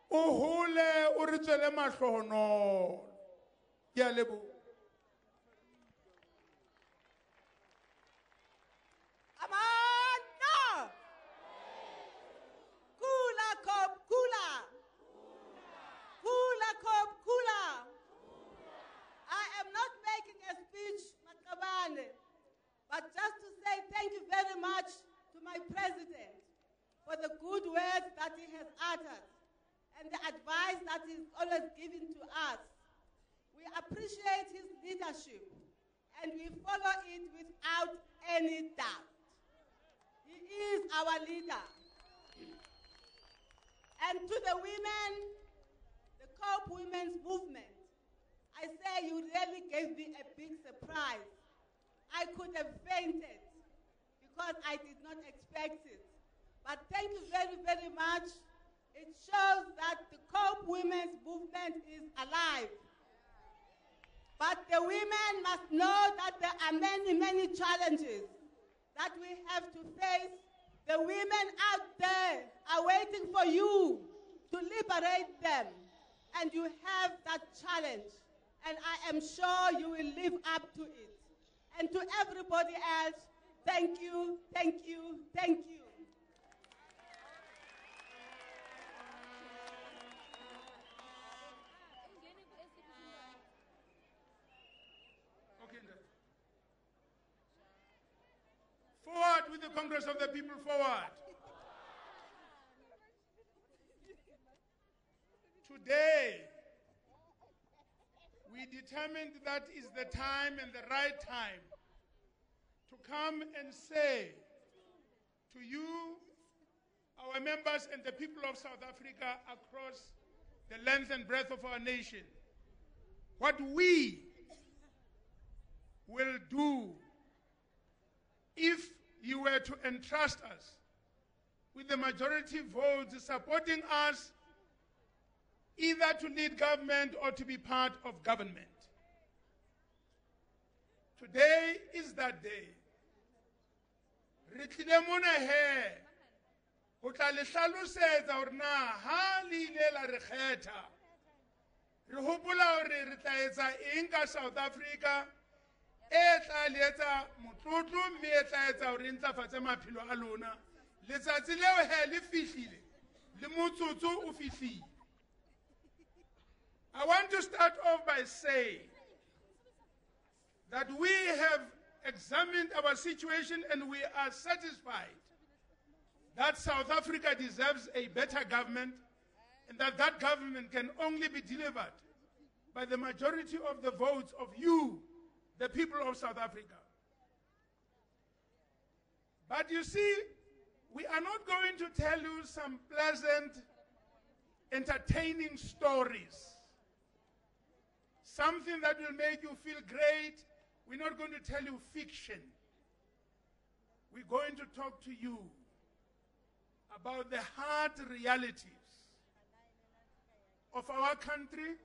uhule uritswele mahlono ke a lebo amana kula kop kula kula kop kula. I am not making a speech, Makabane, but just to say thank you very much to my president for the good words that he has uttered and the advice that he's always given to us. We appreciate his leadership and we follow it without any doubt. He is our leader. And to the women, the COPE Women's Movement, I say you really gave me a big surprise. I could have fainted because I did not expect it. But thank you very, very much. It shows that the COPE Women's Movement is alive. But the women must know that there are many, many challenges that we have to face. The women out there are waiting for you to liberate them. And you have that challenge. And I am sure you will live up to it. And to everybody else, thank you, thank you, thank you. Okay. Forward with the Congress of the People, forward. Today, we determined that is the time and the right time to come and say to you, our members and the people of South Africa across the length and breadth of our nation, what we will do if you were to entrust us with the majority votes supporting us either to lead government or to be part of government. Today is that day. Re tlile mona he ho tla le hlalosetsa hore na ha le ile la re kgetha re hopola hore re tla etsa eng ka South Africa e tla le etsa motlotlo mme e tla etsa hore ntlafatse maphelo a lona letsatsi leo he le fihlile le motsotso o fihlile I want to start off by saying that we have examined our situation and we are satisfied that South Africa deserves a better government and that that government can only be delivered by the majority of the votes of you, the people of South Africa. But you see, we are not going to tell you some pleasant, entertaining stories, something that will make you feel great. We're not going to tell you fiction. We're going to talk to you about the hard realities of our country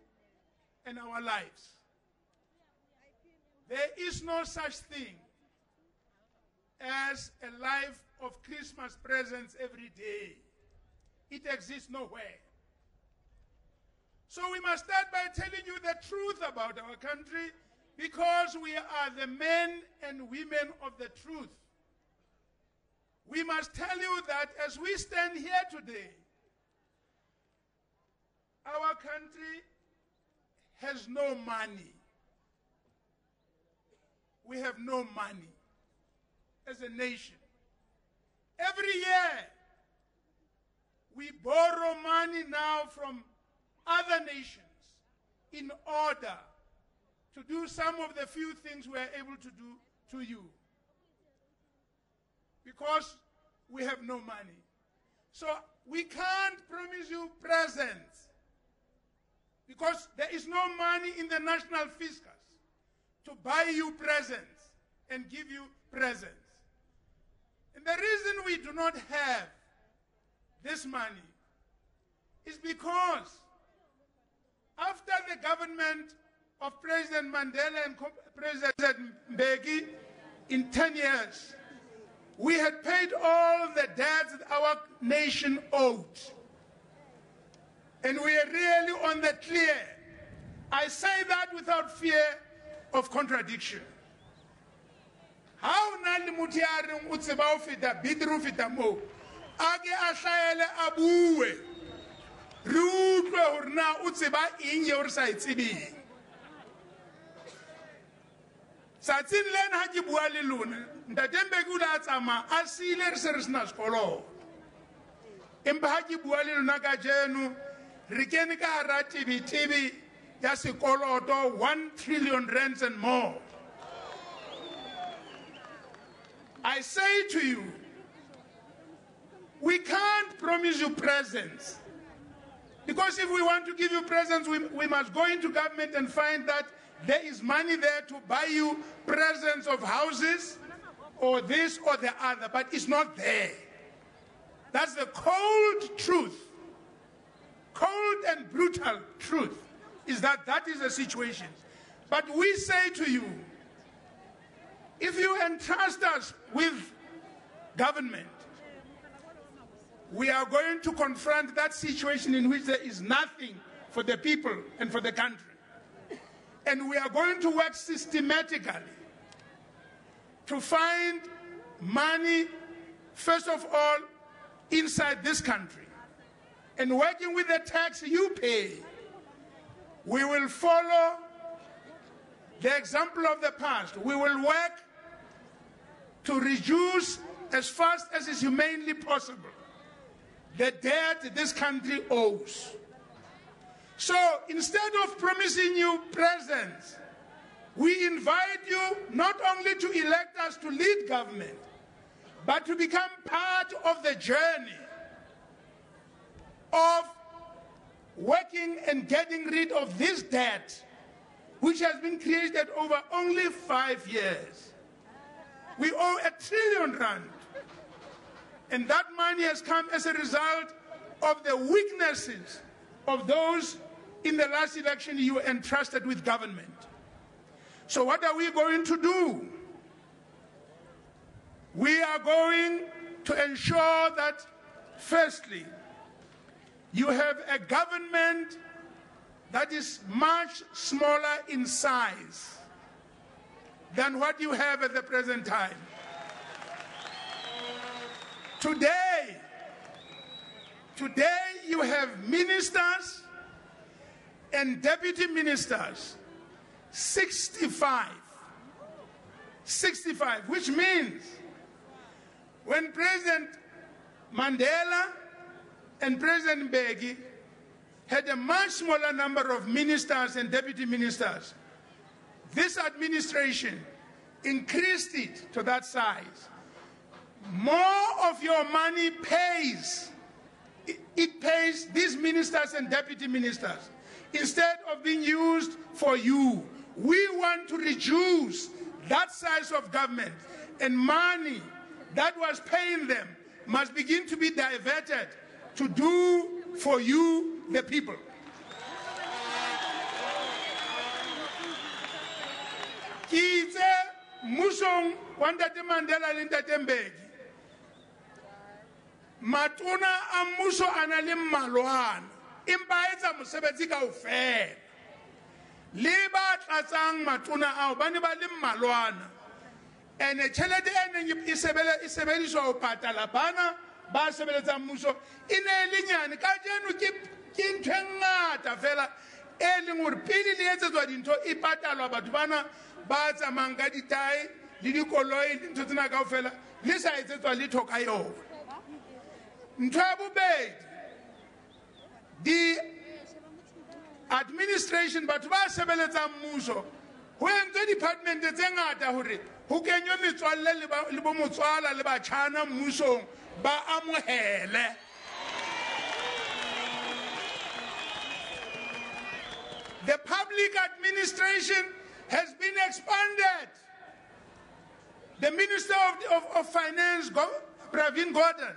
and our lives. There is no such thing as a life of Christmas presents every day. It exists nowhere. So we must start by telling you the truth about our country, because we are the men and women of the truth. We must tell you that as we stand here today, our country has no money. We have no money as a nation. Every year, we borrow money now from other nations in order to do some of the few things we are able to do to you, because we have no money. So we can't promise you presents, because there is no money in the national fiscus to buy you presents and give you presents. And the reason we do not have this money is because after the government of President Mandela and President Mbeki in 10 years, we had paid all the debts that our nation owed. And we are really on the clear. I say that without fear of contradiction. How nali mutiareng utseba ufita bidru fita mo age ahlaele abuwe re utlwe hore na utseba eng ye o re sa itsebeng. Satsing lena ha ke bua le lona ntate Mbeki o la tsama a sile re se re sena sekolo, empa ha ke bua le lona ka jeno re kene ka hara tibitibi ya sekoloto 1 trillion rands and more. I say to you, we can't promise you presents, because if we want to give you presents, we must go into government and find that there is money there to buy you presents of houses or this or the other, but it's not there. That's the cold truth. Cold and brutal truth is that that is the situation. But we say to you, if you entrust us with government, we are going to confront that situation in which there is nothing for the people and for the country. And we are going to work systematically to find money, first of all, inside this country. And working with the tax you pay, we will follow the example of the past. We will work to reduce as fast as is humanly possible the debt this country owes. So instead of promising you presents, we invite you not only to elect us to lead government, but to become part of the journey of working and getting rid of this debt, which has been created over only 5 years. We owe R1 trillion. And that money has come as a result of the weaknesses of those in the last election you were entrusted with government. So what are we going to do? We are going to ensure that, firstly, you have a government that is much smaller in size than what you have at the present time. Today you have ministers and deputy ministers, 65. 65, which means when President Mandela and President Mbeki had a much smaller number of ministers and deputy ministers, this administration increased it to that size. More of your money pays. It pays these ministers and deputy ministers instead of being used for you. We want to reduce that size of government, and money that was paying them must begin to be diverted to do for you, the people. Kitse musong Ntate Mandela le Ntate Mbeki. Matona a mmuso a na le mmalwana empa a etsa mosebetsi kaofela. Le ba tlatsang matona ao ba ne ba le mmalwana, ene tjhelete e neng e sebediswa ho patala bana ba sebeletsang mmuso e ne e le nyane. Kajeno ke ntho e ngata fela e leng hore pele le etsetswa dintho e patalwa batho bana ba tsamayang ka ditae le dikoloi le ntho tsena kaofela le sa etsetswa letho ka yona. Ntho ya bobedi, di administration batho ba sebeletsang mmuso ho entswe department tse ngata hore ho kenywe metswalle le bo motswala le batjhana mmusong ba amohele. The public administration has been expanded. The Minister of Finance, Pravin Gordhan,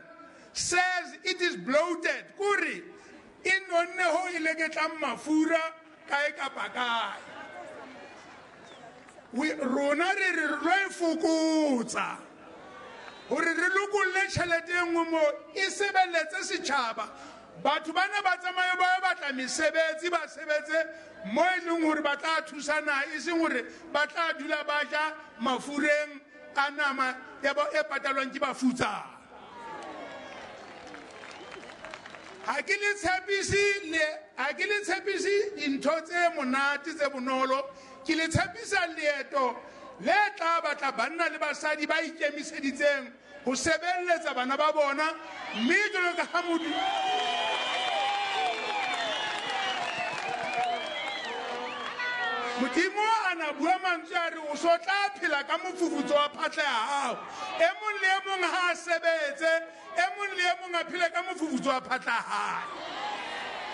says it is bloated. Kuri, inonne ho ilegetlang mafura kae kapa kae. Rona re lo fokotsa hore re lokolle tjhelete e nngwe mo e sebeletse setjhaba. Batho bana ba tsamaye ba batla mesebetsi ba sebetse mo e leng hore ba tla thusana e seng hore ba tla dula ba ja mafureng a nama e patalwang ke bafutsa. Ha ke le tshepisi dintho tse monate tse bonolo, ke le tshepisa leeto le tla batla banna le basadi ba ikemiseditseng ho sebeletsa bana ba bona mme jwalo ka ha Modimo ana bua mantswe a re o so tla phela ka mofufutso wa phatle ya hao. E mong le e mong ha a sebetse, e mong le e mong a phela ka mofufutso wa phatle ya hae.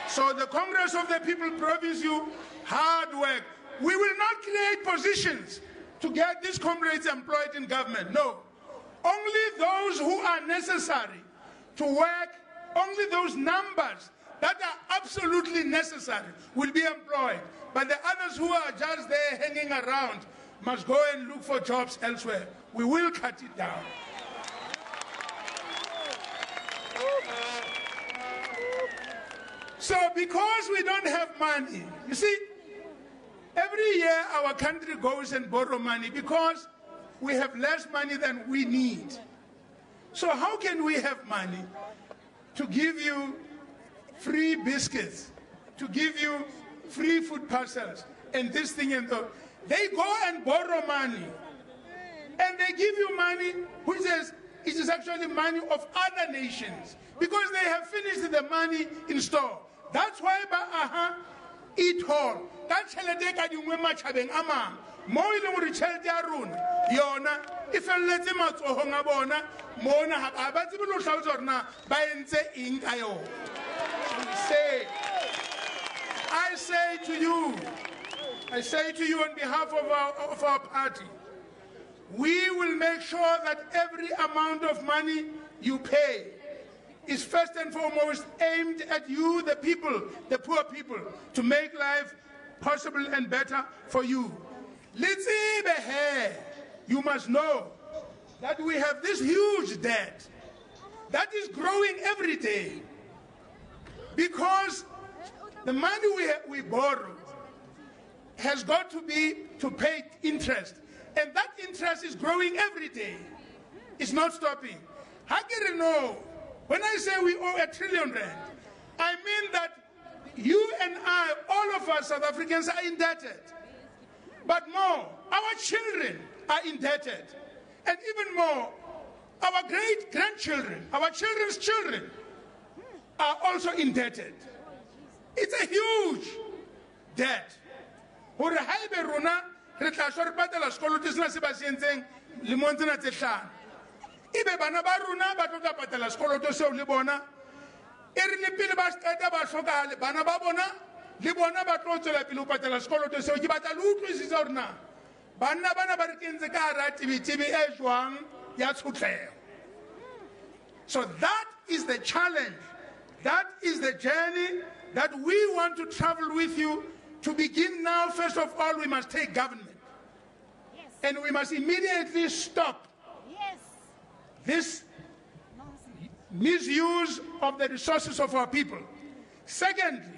So the Congress of the People promise you hard work. We will not create positions to get these comrades employed in government. No. Only those who are necessary to work, only those numbers that are absolutely necessary will be employed. But the others who are just there hanging around must go and look for jobs elsewhere. We will cut it down. So because we don't have money, you see, every year our country goes and borrows money because we have less money than we need. So how can we have money to give you free biscuits, to give you free food parcels, and this thing and that? They go and borrow money, and they give you money which is actually money of other nations because they have finished the money in store. That's why eat all. That's chelete ka dingwe matjhabeng a mang mo e leng hore tjhelete ya rona yona e felletse matsohong a bona mona ha ba tsebe lo hlalosa hore na ba entse eng ka yona. I say to you on behalf of our party, we will make sure that every amount of money you pay is first and foremost aimed at you, the people, the poor people, to make life possible and better for you. You must know that we have this huge debt that is growing every day because the money we borrow has got to be to pay interest, and that interest is growing every day. It's not stopping. How can you know? When I say we owe R1 trillion, I mean that You and I, all of us South Africans are indebted. But more, our children are indebted. And even more, our great-grandchildren, our children's children are also indebted. It's a huge debt. Hore haebe rona re tla shwa re patala sekoloto sena se ba se entseng lemong tsena tse hlano. Ebe bana ba rona ba tlo tla patala sekoloto seo le bona. E re le pele ba se qeta ba hlokahale bana ba bona le bona ba tlo tswela pele ho patala sekoloto seo. Ke batla le utlwisisa hore na banna bana ba re kentse ka hara tibitibi e jwang ya tshotleho. So that is the challenge. That is the journey that we want to travel with you. To begin now, first of all, we must take government. Yes. And we must immediately stop this misuse of the resources of our people. Secondly,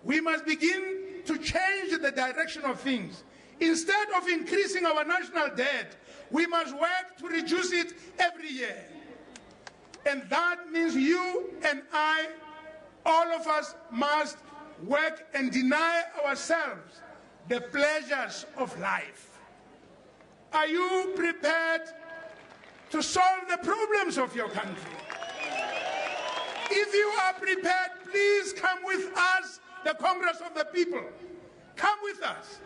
we must begin to change the direction of things. Instead of increasing our national debt, we must work to reduce it every year. And that means you and I, all of us, must work and deny ourselves the pleasures of life. Are you prepared to solve the problems of your country? If you are prepared, please come with us, the Congress of the People. Come with us.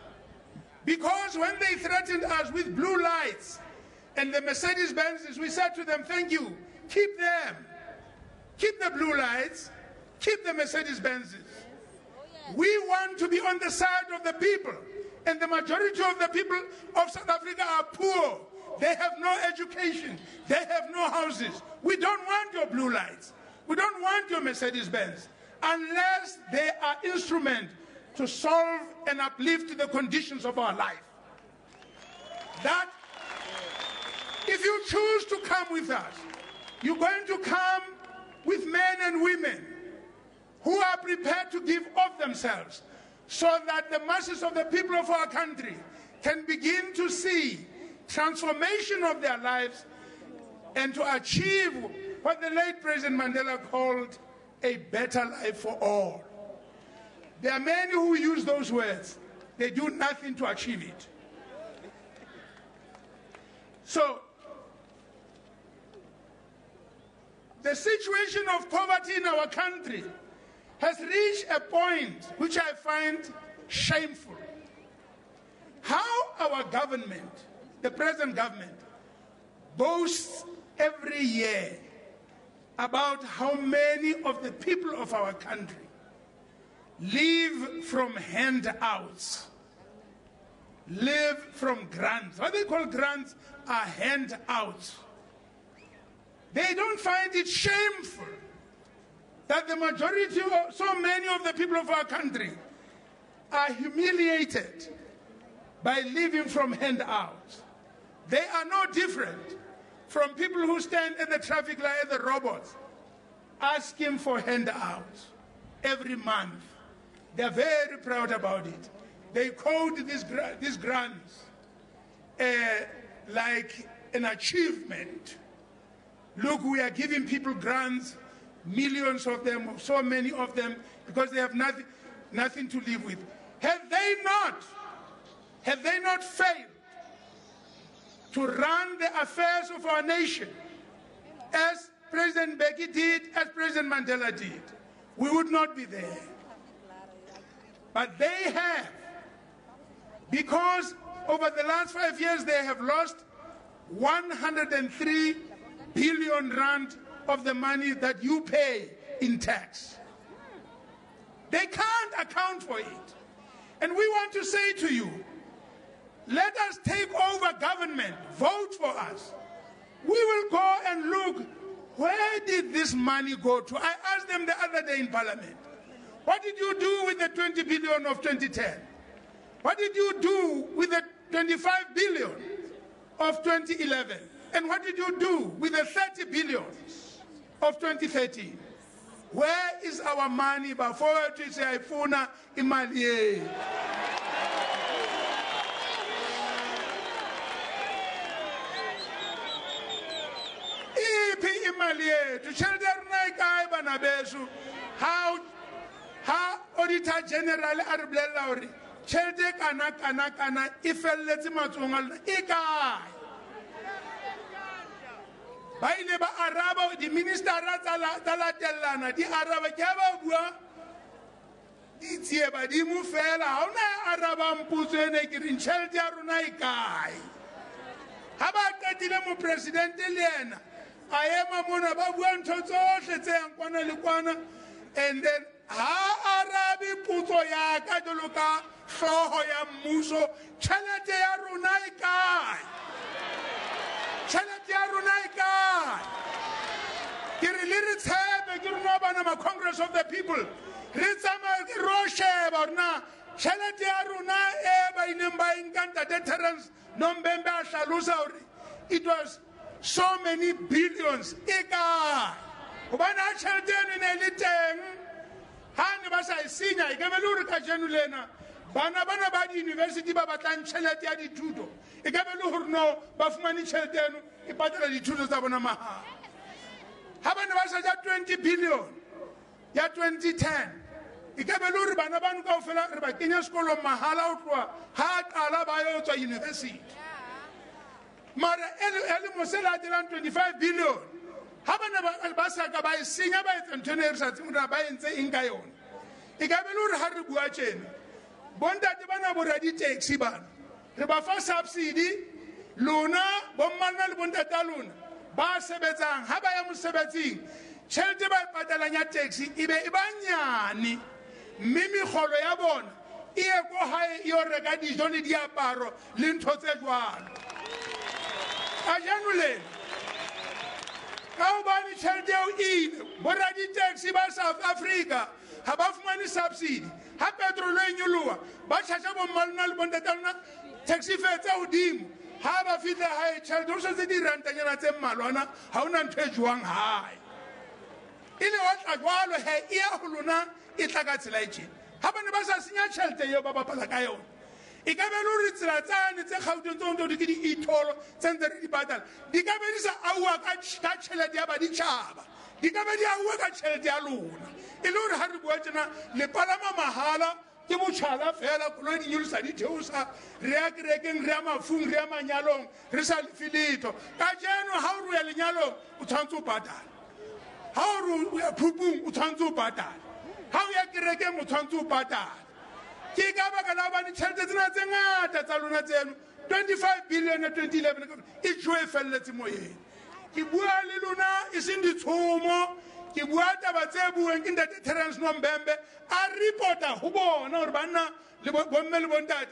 Because when they threatened us with blue lights and the Mercedes-Benzes, we said to them, thank you, keep them. Keep the blue lights, keep the Mercedes-Benzes. We want to be on the side of the people. And the majority of the people of South Africa are poor. They have no education. They have no houses. We don't want your blue lights. We don't want your Mercedes-Benz unless they are instrument to solve and uplift the conditions of our life. That, if you choose to come with us, you're going to come with men and women who are prepared to give of themselves so that the masses of the people of our country can begin to see transformation of their lives and to achieve what the late President Mandela called a better life for all. There are many who use those words. They do nothing to achieve it. So, the situation of poverty in our country has reached a point which I find shameful. How our government, the present government, boasts every year about how many of the people of our country live from handouts, live from grants. What they call grants are handouts. They don't find it shameful that the majority, so many of the people of our country are humiliated by living from handouts. They are no different from people who stand at the traffic light, at the robots, asking for handouts every month. They're very proud about it. They quote these grants like an achievement. Look, we are giving people grants, millions of them, so many of them, because they have nothing to live with. Have they not failed to run the affairs of our nation as President Mbeki did, as President Mandela did? We would not be there. But they have, because over the last 5 years they have lost 103 billion rand of the money that you pay in tax. They can't account for it. And we want to say to you, let us take over government, vote for us. We will go and look, where did this money go to? I asked them the other day in Parliament, what did you do with the 20 billion of 2010? What did you do with the 25 billion of 2011? And what did you do with the 30 billion of 2013? Where is our money? Before to say, "Ifuna imali." How ha auditor general a re bolelela hore tšhelete kana e felletse matsogong a lona e kae ba ile ba araba di-ministera tsa latelelana di araba ke ba bua di tsie badimo fela ga ona e arabang potso ene ke reng tšhelete ya rona e kae ga ba qetile mopresidente le ena a ema mona ba bua ntho tsohle tse yang kwana le kwana and then ha arabe potso ya ka jalo ka hlooho ya mmuso tšhelete ya rona e kae tšhelete ya rona e kae ke re le re tshepe ke rona bana ma Congress of the People re tsamaye ke ro sheba rona tšhelete ya rona e ba ileng ba enkanta deterrence Nombembe a hlalosa hore it was so many billions e kae gobane a tšhelete eno e ne le teng ha ne ba sa e senya e ka be le hore ka jeno lena bana ba di-university ba batlang tšhelete ya dithuto e ka be le hore no ba fumane tšhelete eno e patela dithuto tsa bona mahala ha ba ne ba sa ja 20 billion ya 2010 e ka be le hore bana bano kaofela re ba kenya sekolong mahala ho tloha ha qala ba yo tswa university mara ele mose la dirang 25 billion ha bana ba sa ka ba e senya ba etsa ntho ene re sa tseng hore ba entse eng ka yona e ka be le hore ha re bua tjena bontate bana borra di-taxi bana re ba fa subsidy lona bommanna le bontate a lona ba sebetsang ha ba ya mosebetsing tšhelete ba e patalang ya taxi e be e ba nyane mme megolo ya bona e ye ko gae e yo reka dijo le diaparo le ntho tse jwalo ka jano lena ka gobane tšhelete eo ile borra di-taxi ba South Africa ga ba fumane subsidy ha petrolo e nyoloa ba tšhatša bommalona le bontatalona taxi fare tse godimo ha ba fitlha gae tšhelete o setse dirantanyana tse mmalwana ga o na ntho e jewang gae e le wa tla jwalo he e ya go lona e tla ka tsela e tšena ga bane ba sa senya tšhelete eo ba bapala ka yona e ka be le gore tsela tsane tse gauteng tsontodi ke di-etolo tse ntse re di patala di ka be di sa aua ka tšhelete ya baditšhaba di ka be di aua ka tšhelete ya lona e le gore ga re bua tjena le palama mahala ke botšhala fela koloi di nyolosa di theosa re ya kerekeng re ya mafung re ya manyalong re sa lefe letho ka jeno ga o re ya lenyalong o tshwanetse o patala ga o re ya phupung o tshwanetse o patala ga o ya kerekeng o tshwanetse o patala ke ka baka la bane tšhelete tsena tse ngata tsa lona tseno 25 billion ya 2011 e tšo e feleletse moyeng ke bua le lona e seng ditshomo ke bua taba tse bueng ke ntate Terence Nombembe a reporta go bona gore banna le bomme le bontate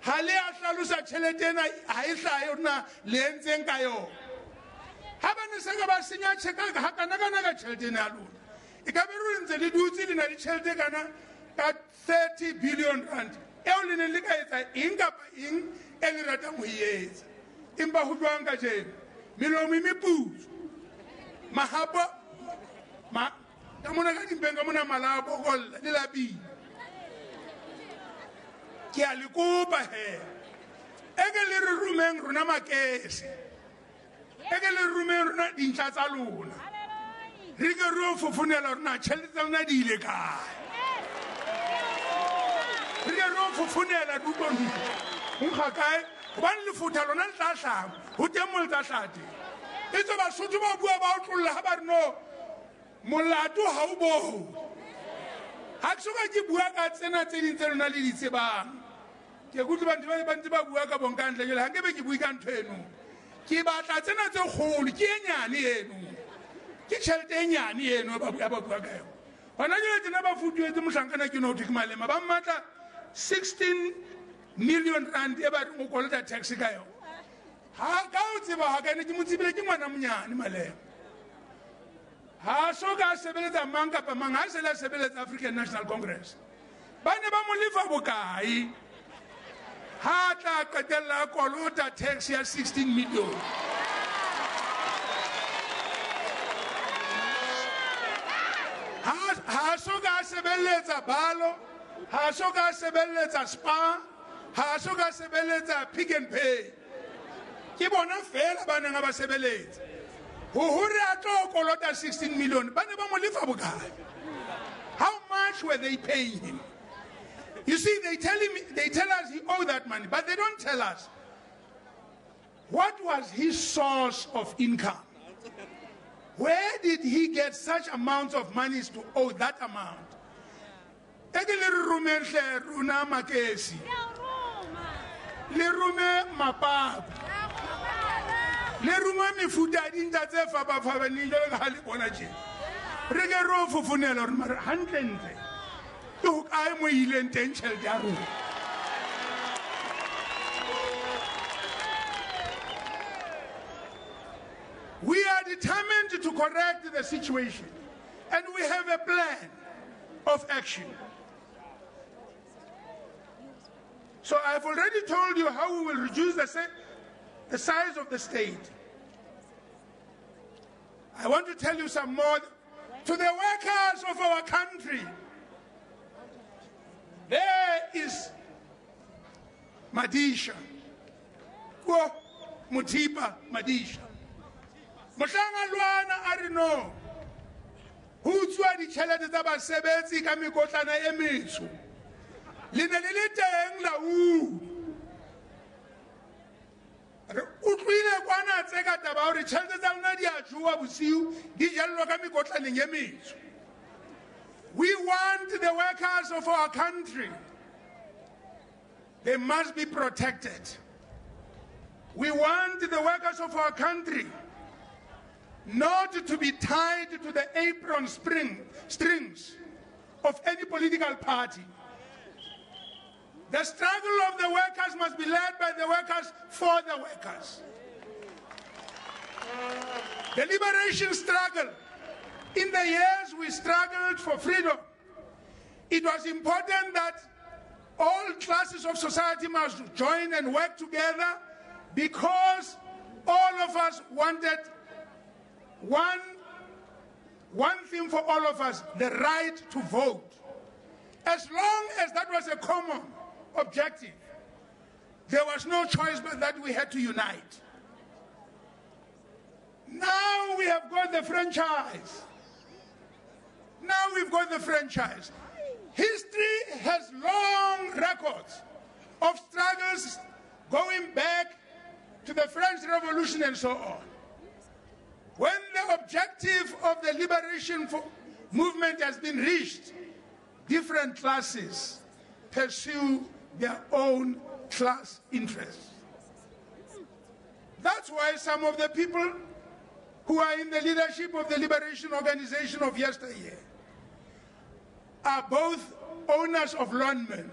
ga le a hlalosa tšhelete ena ga e hlae rona le entseng ka yona ga ba ne seka ba senya ga kana-kana ka tšhelete ena ya lona e ka be re ntse le dutse le na le tšhelete kana ka 30 billion rand eo le neng le ka etsa eng kapa eng e le ratang go e etsa empa go jwang ka jeno melomo e meputso mahapo ka mona ka dimpeng ka mona mala a bokolla le lapile ke a le kopa he e ke le re rumeng rona makese e ke le rumeng rona dintlha tsa lona re ke re o fofonela rona tšhelete tsa lona di ile kae re ke re o fofonela dutlong nkga kae gobane lefutha lona le tla tlhamo go teng mo le tsa tlhate e tse basotho ba bua ba o tlolola ga ba re no molato ga o boo ga ke soka ke bua ka tsena tse ding tse lona le di tsebang ke kutlwe ba ntse ba bua ka bonkantle jele ga nke be ke bue ka ntho eno ke batla tsena tse kgolo ke e nyane eno ke tšhelete e nyane eno ya ba bua ka yone gona jele tsena ba futuetse mohlankana ke no ke malema ba mmatla 16 million rand e ba reng o kolota taxi ka yone ka o tseba ga kaene ke mo tsebile ke ngwana monyane malema ha so ka sebeletsa mang kapa mang ha se la sebeletsa African National Congress ba ne ba mo lefa bokae ha tla qetella kolota tax ya 16 million ha so ka sebeletsa balo ha so ka sebeletsa spa ha so ka sebeletsa Pick n Pay ke bona fela ba neng ba sebeletsa go hore a tlo kolota 16 million ba ne ba mo lefa bokae how much much were they paying him? You see, they tell us he owed that money, but they don't tell us what was his source of income. Where did he get such amounts of money to owe that amount? Runa makesi. Le rume mapapu. Le rume mifuta dinta tse fapa ni jalo ga le bona je. Re ke ro fofunela re mara hantle. Ke ho kae mo ileng teng tšhelete ya rona. We are determined to correct the situation, and we have a plan of action. So I've already told you how we will reduce the size of the state. I want to tell you some more. To the workers of our country, there is Madisha. Mutipa Madisha. Moshangalwana arino. Hutswa di tšhelete tsa basebetsi ka mekotlana e metsho. Le ne le le teng la u. Re utlwile kwana tse ka taba hore tšhelete tsa rona di a jowa bosiu di jellwa ka mekotlaneng e metsho. We want the workers of our country. They must be protected. We want the workers of our country not to be tied to the apron strings of any political party. The struggle of the workers must be led by the workers for the workers. The liberation struggle, in the years we struggled for freedom, it was important that all classes of society must join and work together because all of us wanted one thing for all of us, the right to vote. As long as that was a common objective, there was no choice but that we had to unite. Now we have got the franchise. Now we've got the franchise. History has long records of struggles going back to the French Revolution and so on. When the objective of the liberation movement has been reached, different classes pursue their own class interests. That's why some of the people who are in the leadership of the liberation organization of yesteryear are both owners of landmen,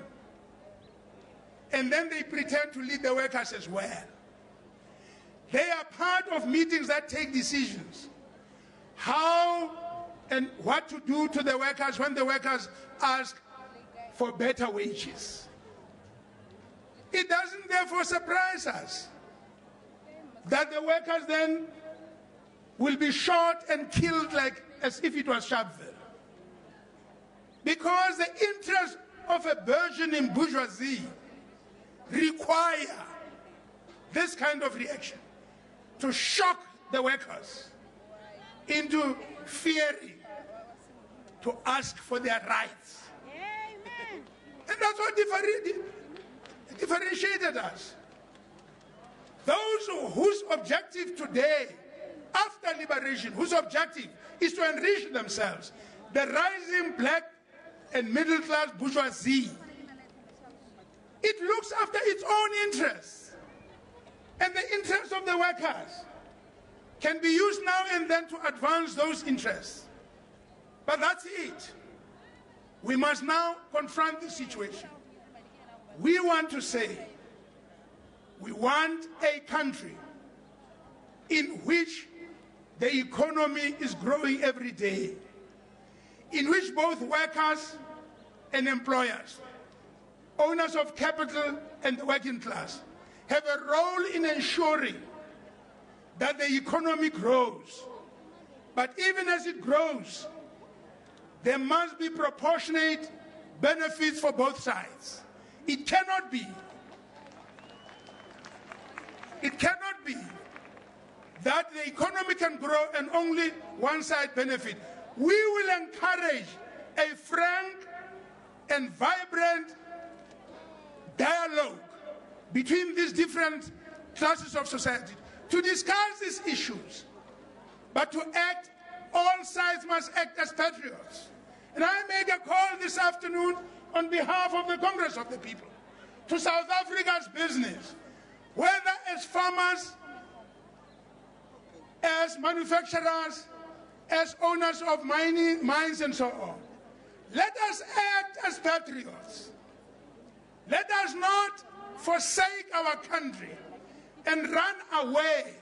and then they pretend to lead the workers as well. They are part of meetings that take decisions how and what to do to the workers when the workers ask for better wages. It doesn't therefore surprise us that the workers then will be shot and killed like as if it was Sharpeville. Because the interests of a burgeoning bourgeoisie require this kind of reaction to shock the workers into fearing to ask for their rights. Amen. And that's what differentiated us. Those whose objective today, after liberation, whose objective is to enrich themselves, the rising black and middle class bourgeoisie, it looks after its own interests. And the interests of the workers can be used now and then to advance those interests. But that's it. We must now confront the situation. We want to say, we want a country in which the economy is growing every day, in which both workers and employers, owners of capital and the working class, have a role in ensuring that the economy grows. But even as it grows, there must be proportionate benefits for both sides. It cannot be that the economy can grow and only one side benefit. We will encourage a frank and vibrant dialogue between these different classes of society to discuss these issues, but to act, all sides must act as patriots. And I made a call this afternoon on behalf of the Congress of the People to South Africa's business, whether as farmers, as manufacturers, as owners of mines and so on. Let us act as patriots. Let us not forsake our country and run away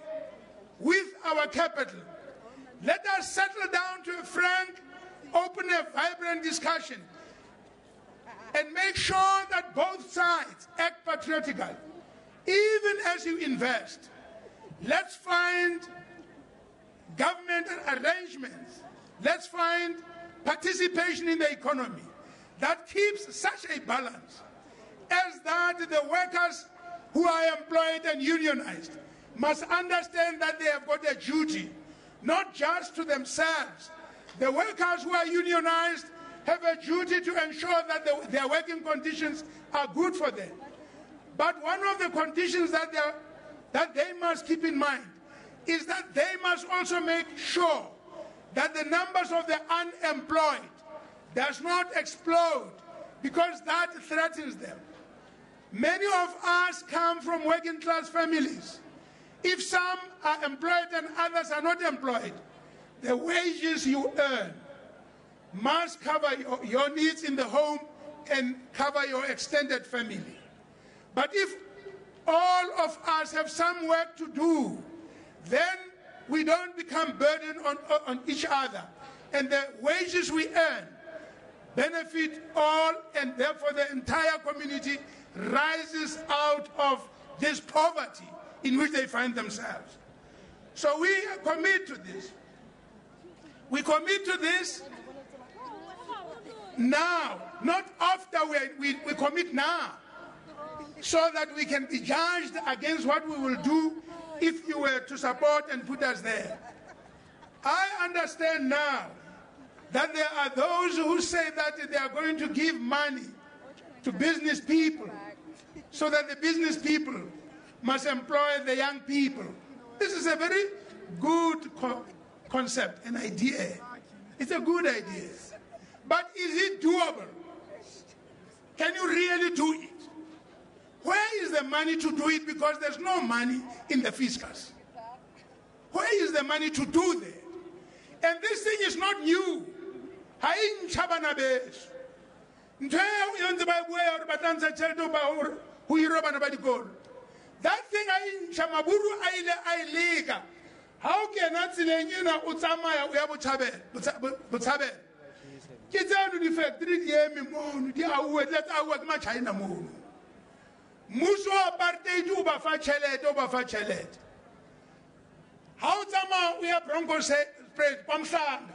with our capital. Let us settle down to a frank, open and vibrant discussion and make sure that both sides act patriotically. Even as you invest, let's find government arrangements. Let's find participation in the economy that keeps such a balance as that the workers who are employed and unionized must understand that they have got a duty, not just to themselves. The workers who are unionized have a duty to ensure that their working conditions are good for them. But one of the conditions that they must keep in mind is that they must also make sure that the numbers of the unemployed does not explode, because that threatens them. Many of us come from working class families. If some are employed and others are not employed, the wages you earn must cover your needs in the home and cover your extended family. But if all of us have some work to do, then we don't become burdened on each other. And the wages we earn benefit all, and therefore the entire community rises out of this poverty in which they find themselves. So we commit to this. We commit to this now, not after we commit now, so that we can be judged against what we will do if you were to support and put us there. I understand now that there are those who say that they are going to give money to business people so that the business people must employ the young people. This is a very good concept, an idea. It's a good idea. But is it doable? Can you really do it? Where is the money to do it? Because there's no money in the fiscus. Where is the money to do that? And this thing is not new. That thing how can I say muso apartheid uba fa chelete how tsama we are bronco spread pamhlanga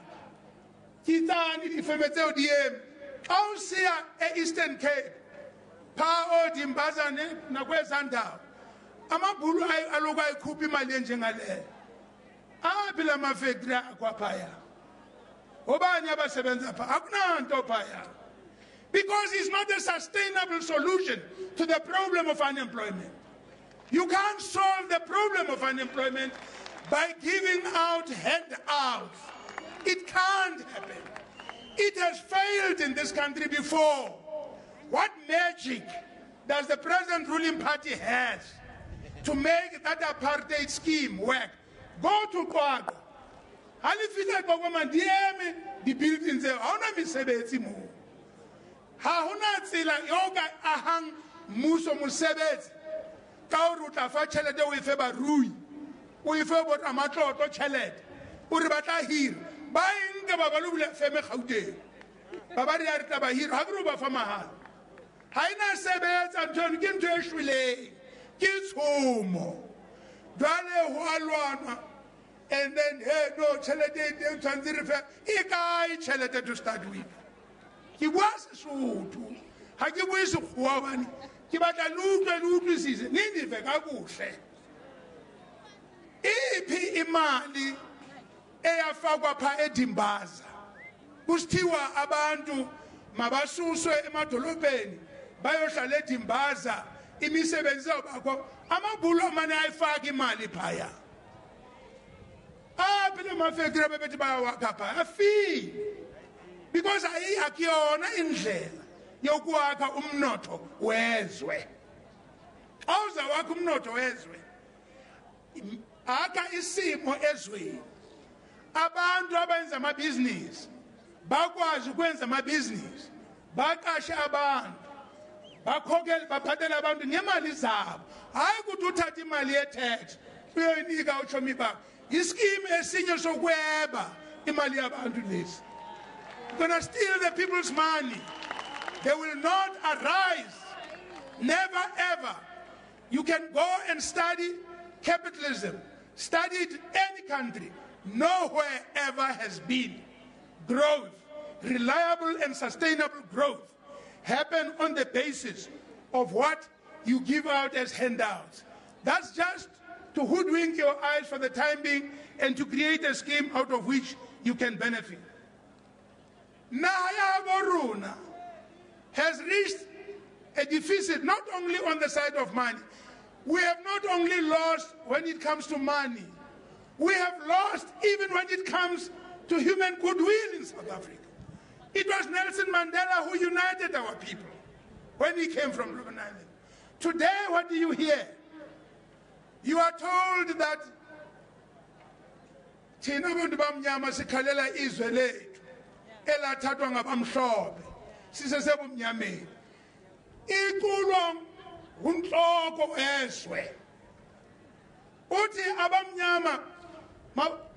kitani difemetse odiem how sia Eastern Cape pa odimbazane nakwezandawo amabhulu aloku ayikhupha imali enjengale phela amafactory akwaphaya obani abasebenza pha akunanto phaya, because it's not a sustainable solution to the problem of unemployment. You can't solve the problem of unemployment by giving out handouts. It can't happen. It has failed in this country before. What magic does the present ruling party have to make that apartheid scheme work? Go to Kwaga. Halifita Bogoma DM the buildings there. How na misebetsi mo? Hauna tsela yoga ahang muso musebetsi. Ka o ruta fa tšhelete o efe barui. O efe bota matloto tšhelete. O re batla hira. Ba nke ba ba lobile feme Gauteng. Ba ba re a re tla ba hira. Ha ke re ba fa mahala. Ha ina sebetsa ntho ke ntho e shweleng. Ke tshomo. Jwale ho alwana. And then, hey, no, chelete, Tanzirifa, Ikai chelete to start with. He was so to Hagiwis of Huavan, Kibata Luka season, Nini Vegabushe. Epi Imali, Ea Fagwapa Edimbaza. kusithiwa abantu mabasuswe emadolobheni bayohlala edimbaza imisebenzi yobakho amabhulu amane ayifaka imali phaya phela amafactory abebethi bayawakha phaya afi because akuyona indlela yokwakha umnotho wezwe awuzawakha umnotho wezwe akha isimo ezweni abantu abenza amabhizinisi bakwazi ukwenza amabhizinisi baqashe abantu bakhokele baphathele abantu ngemali zabo hayi ukuthi uthatha imali ye-tax uyoyinika utshomi bakho iskimu esinye sokweba imali yabantu lesi you're gonna steal the people's money. They will not arise. Never ever. You can go and study capitalism. Study it in any country. Nowhere ever has been growth, reliable and sustainable growth, happen on the basis of what you give out as handouts. That's just to hoodwink your eyes for the time being and to create a scheme out of which you can benefit. Naya Boruna has reached a deficit not only on the side of money. We have not only lost when it comes to money, we have lost even when it comes to human goodwill in South Africa. It was Nelson Mandela who united our people when he came from Robben Island. Today, what do you hear? You are told that thina bantu bamnyama sikhalela izwe lethu elathathwa ngabamhlophe sisesebumnyameni iculwa unhloko ezwe uthi abamnyama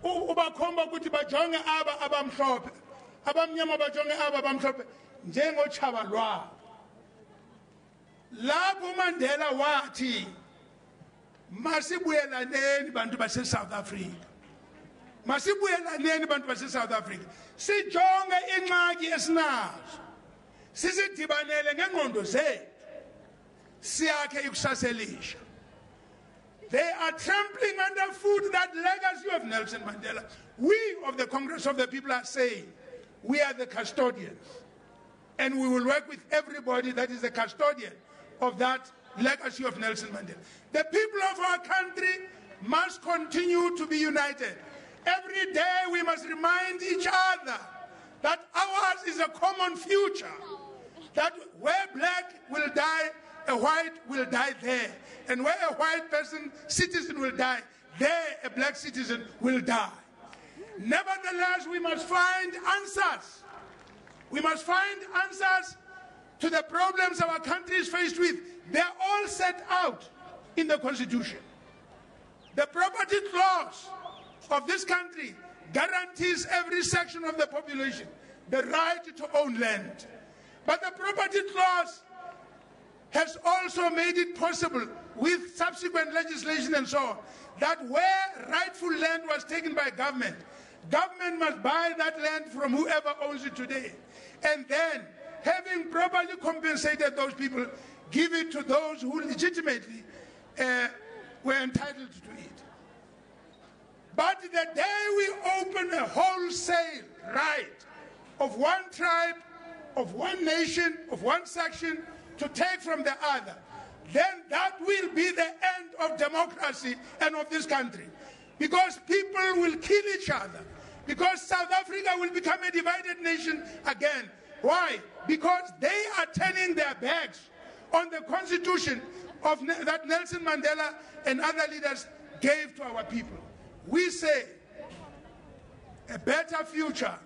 ubakhomba ukuthi bajonge aba abamhlophe abamnyama bajonge aba abamhlophe njengochaba lwabo lapho uMandela wathi masibuyelaneni bantu base South Africa masibuyelaneni bantu base South Africa sijonge ingxaki esinazo sizidibanele ngengqondo zethu siyakhe ikusaselisha. They are trampling underfoot that legacy of Nelson Mandela. We of the Congress of the People are saying we are the custodians and we will work with everybody that is the custodian of that legacy of Nelson Mandela. The people of our country must continue to be united. Every day we must remind each other that ours is a common future, that where black will die, a white will die there. And where a white person, citizen will die, there a black citizen will die. Nevertheless, we must find answers. We must find answers to the problems our country is faced with. They are all set out in the Constitution. The property clause of this country guarantees every section of the population the right to own land. But the property clause has also made it possible with subsequent legislation and so on, that where rightful land was taken by government, government must buy that land from whoever owns it today. And then, having properly compensated those people, give it to those who legitimately were entitled to it. But the day we open a wholesale right of one tribe, of one nation, of one section, to take from the other, then that will be the end of democracy and of this country. Because people will kill each other. Because South Africa will become a divided nation again. Why? Because they are turning their backs on the constitution of that Nelson Mandela and other leaders gave to our people. We say a better future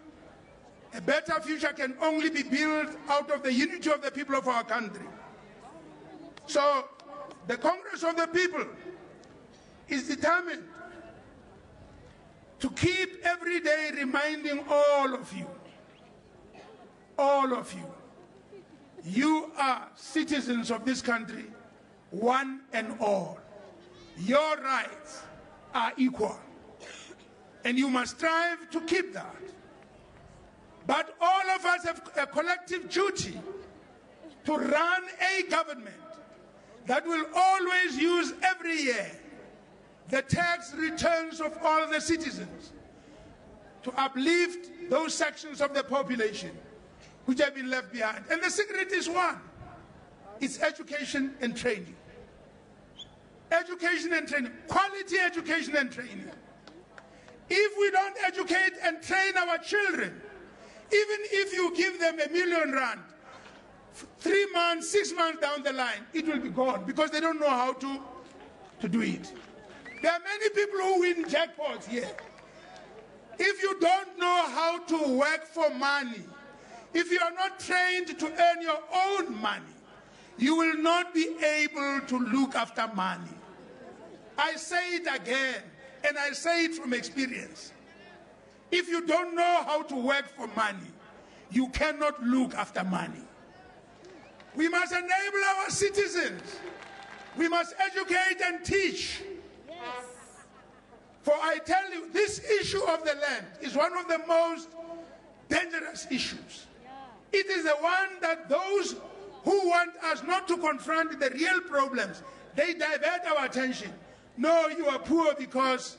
can only be built out of the unity of the people of our country. So the Congress of the People is determined to keep every day reminding all of you, you are citizens of this country, one and all. Your rights are equal, and you must strive to keep that. But all of us have a collective duty to run a government that will always use every year the tax returns of all the citizens to uplift those sections of the population which have been left behind. And the secret is one. It's education and training. Education and training. Quality education and training. If we don't educate and train our children, even if you give them R1 million, 3 months, 6 months down the line, it will be gone because they don't know how to do it. There are many people who win jackpots here. If you don't know how to work for money, if you are not trained to earn your own money, you will not be able to look after money. I say it again, and I say it from experience. If you don't know how to work for money, you cannot look after money. We must enable our citizens. We must educate and teach. Yes. For I tell you, this issue of the land is one of the most dangerous issues. Yeah. It is the one that those who want us not to confront the real problems, they divert our attention. No, you are poor because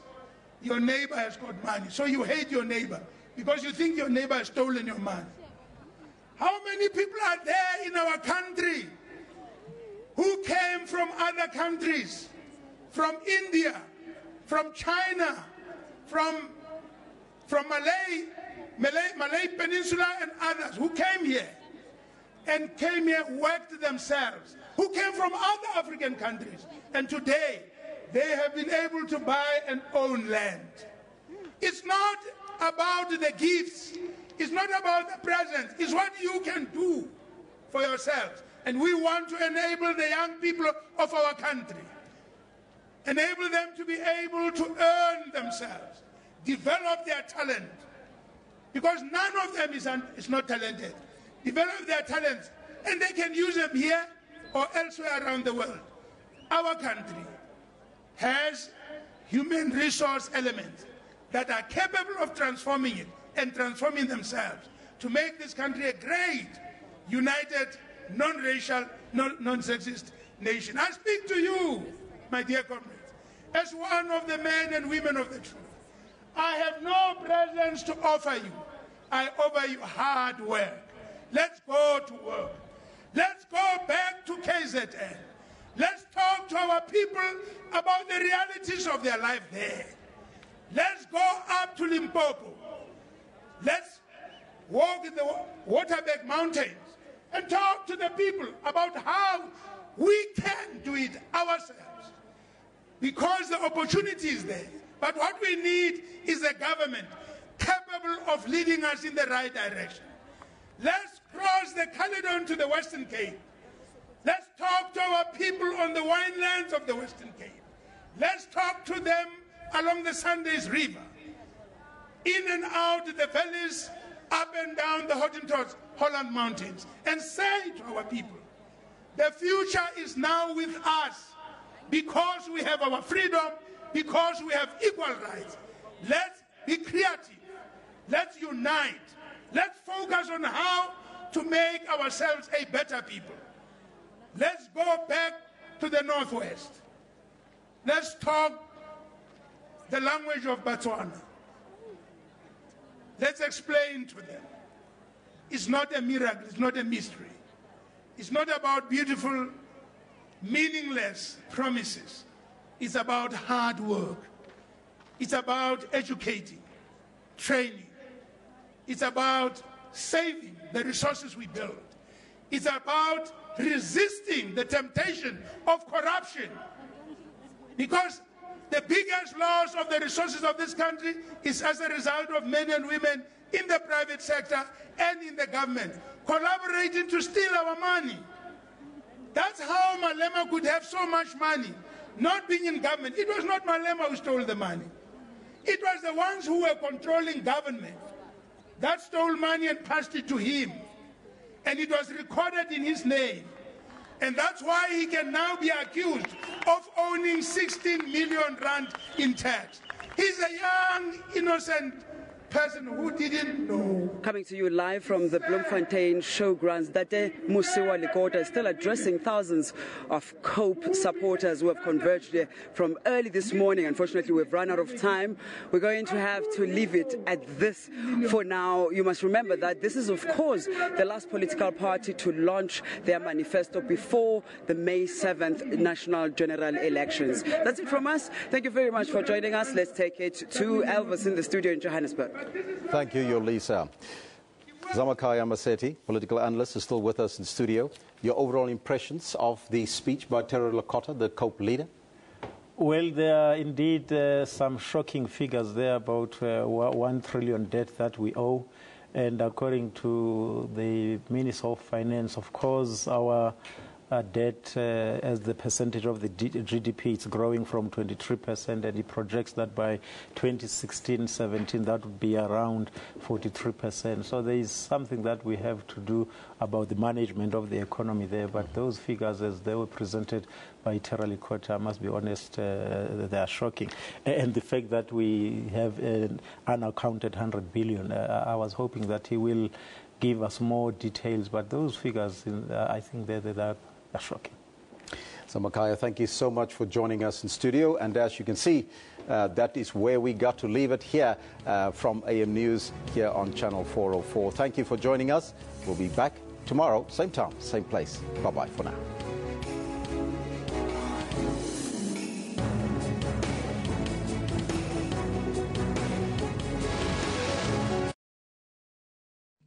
your neighbor has got money. So you hate your neighbor because you think your neighbor has stolen your money. How many people are there in our country who came from other countries, from India, from China, from Malay Peninsula and others who came here and worked themselves, who came from other African countries, and today they have been able to buy and own land. It's not about the gifts. It's not about the presents. It's what you can do for yourselves. And we want to enable the young people of our country, enable them to be able to earn themselves, develop their talent, because none of them is not talented. Develop their talents, and they can use them here or elsewhere around the world. Our country has human resource elements that are capable of transforming it and transforming themselves to make this country a great, united, non-racial, non-sexist nation. I speak to you, my dear comrades, as one of the men and women of the truth. I have no presents to offer you. I offer you hard work. Let's go to work. Let's go back to KZN. Let's talk to our people about the realities of their life there. Let's go up to Limpopo. Let's walk in the Waterberg Mountains and talk to the people about how we can do it ourselves. Because the opportunity is there. But what we need is a government capable of leading us in the right direction. Let's cross the Caledon to the Western Cape. Let's talk to our people on the winelands of the Western Cape. Let's talk to them along the Sundays River, in and out the valleys, up and down the Hottentots, Holland Mountains, and say to our people, the future is now with us because we have our freedom, because we have equal rights. Let's be creative. Let's unite. Let's focus on how to make ourselves a better people. Let's go back to the Northwest. Let's talk the language of Botswana. Let's explain to them. It's not a miracle. It's not a mystery. It's not about beautiful, meaningless promises. It's about hard work. It's about educating, training. It's about saving the resources we build. It's about resisting the temptation of corruption. Because the biggest loss of the resources of this country is as a result of men and women in the private sector and in the government collaborating to steal our money. That's how Malema could have so much money, not being in government. It was not Malema who stole the money. It was the ones who were controlling government that stole money and passed it to him. And it was recorded in his name. And that's why he can now be accused of owning 16 million rand in tax. He's a young, innocent person who didn't know. Coming to you live from the Bloemfontein showgrounds, Date Musiwa Likota is still addressing thousands of COPE supporters who have converged there from early this morning. Unfortunately, we've run out of time. We're going to have to leave it at this for now. You must remember that this is, of course, the last political party to launch their manifesto before the May 7th national general elections. That's it from us. Thank you very much for joining us. Let's take it to Elvis in the studio in Johannesburg. Thank you, Yolisa. Zamakaya Maseti, political analyst, is still with us in studio. Your overall impressions of the speech by Terry Lakota, the COPE leader? Well, there are indeed some shocking figures there about 1 trillion debt that we owe. And according to the Minister of Finance, of course, our debt as the percentage of the GDP is growing from 23%, and he projects that by 2016-17 that would be around 43%. So there is something that we have to do about the management of the economy there. But those figures, as they were presented by Terry Lakota, I must be honest, they are shocking. And the fact that we have an unaccounted 100 billion, I was hoping that he will give us more details, but those figures, I think they're shocking. So, Makaya, thank you so much for joining us in studio. And as you can see, that is where we got to leave it here from AM News here on Channel 404. Thank you for joining us. We'll be back tomorrow, same time, same place. Bye-bye for now.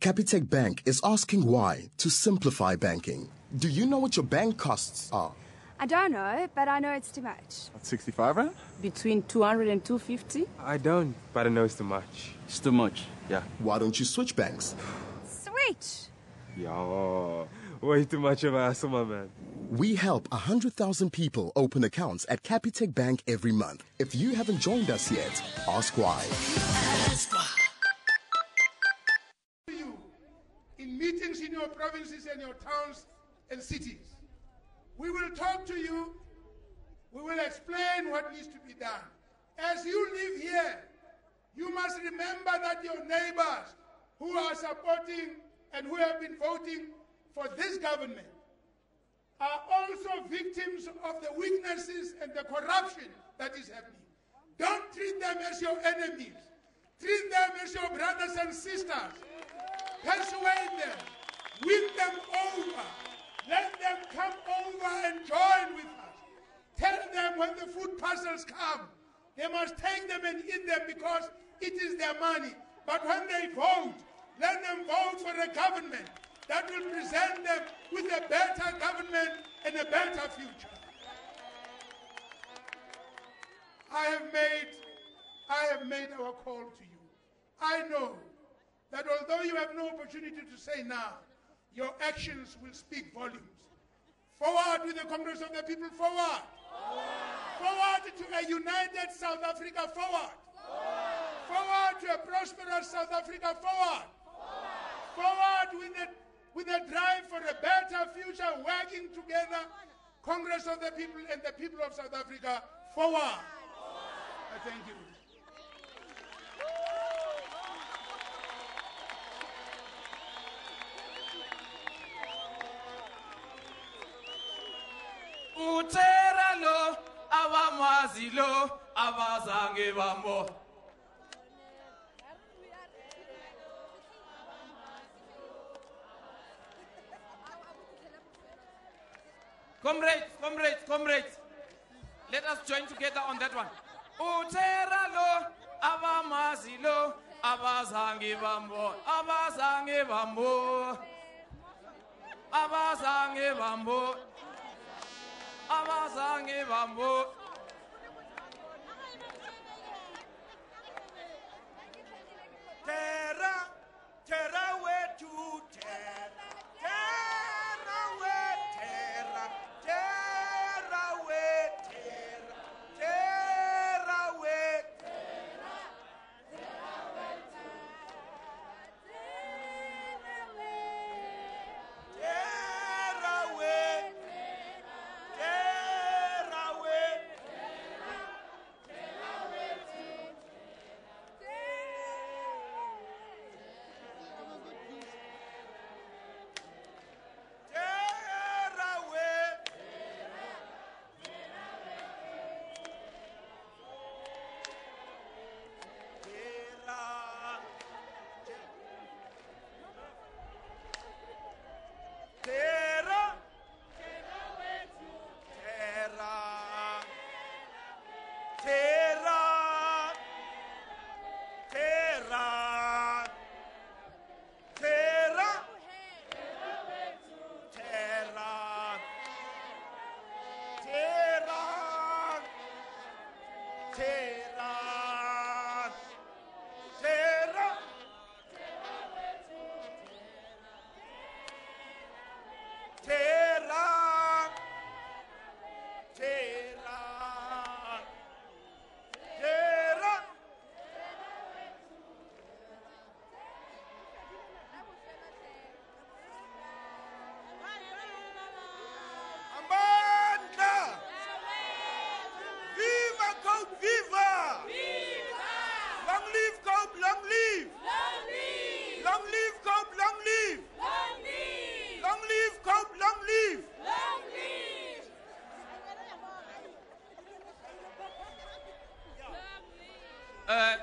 Capitec Bank is asking why to simplify banking. Do you know what your bank costs are? I don't know, but I know it's too much. 65 rand? Between 200 and 250? I don't, but I know it's too much. It's too much, yeah. Why don't you switch banks? Switch! Yeah, way too much of a hassle, my man. We help 100,000 people open accounts at Capitec Bank every month. If you haven't joined us yet, ask why. In meetings in your provinces and your towns and cities, we will talk to you, we will explain what needs to be done. As you live here, you must remember that your neighbors who are supporting and who have been voting for this government are also victims of the weaknesses and the corruption that is happening. Don't treat them as your enemies. Treat them as your brothers and sisters. Persuade them. Win them over. Let them come over and join with us. Tell them when the food parcels come, they must take them and eat them because it is their money. But when they vote, let them vote for a government that will present them with a better government and a better future. I have made our call to you. I know that although you have no opportunity to say now, your actions will speak volumes. Forward with the Congress of the People, forward. Forward to a united South Africa, forward. Forward to a prosperous South Africa, forward. Forward with a drive for a better future, working together, Congress of the People and the people of South Africa, forward. I thank you. Utera lo, abamazi lo, abazange bambo. Comrades, let us join together on that one. Utera lo, abamazi lo, abazange bambo, abazange bambo, abazange bambo. Abazange bambo. Terra wetu, terra we, terra we, terra we.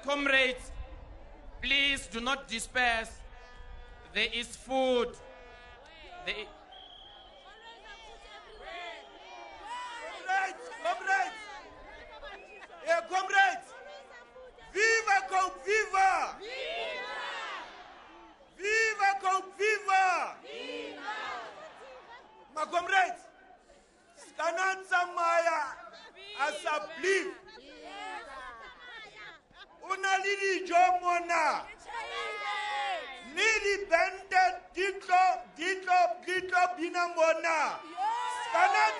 comrades, please do not disperse. There is food. Comrades! Hey, comrades! Viva Cope, viva! Viva Cope, viva! My comrades, Skanan Samaya Asabliv Unalidi Jomona Nili Bende Ditlo Binamona Skanan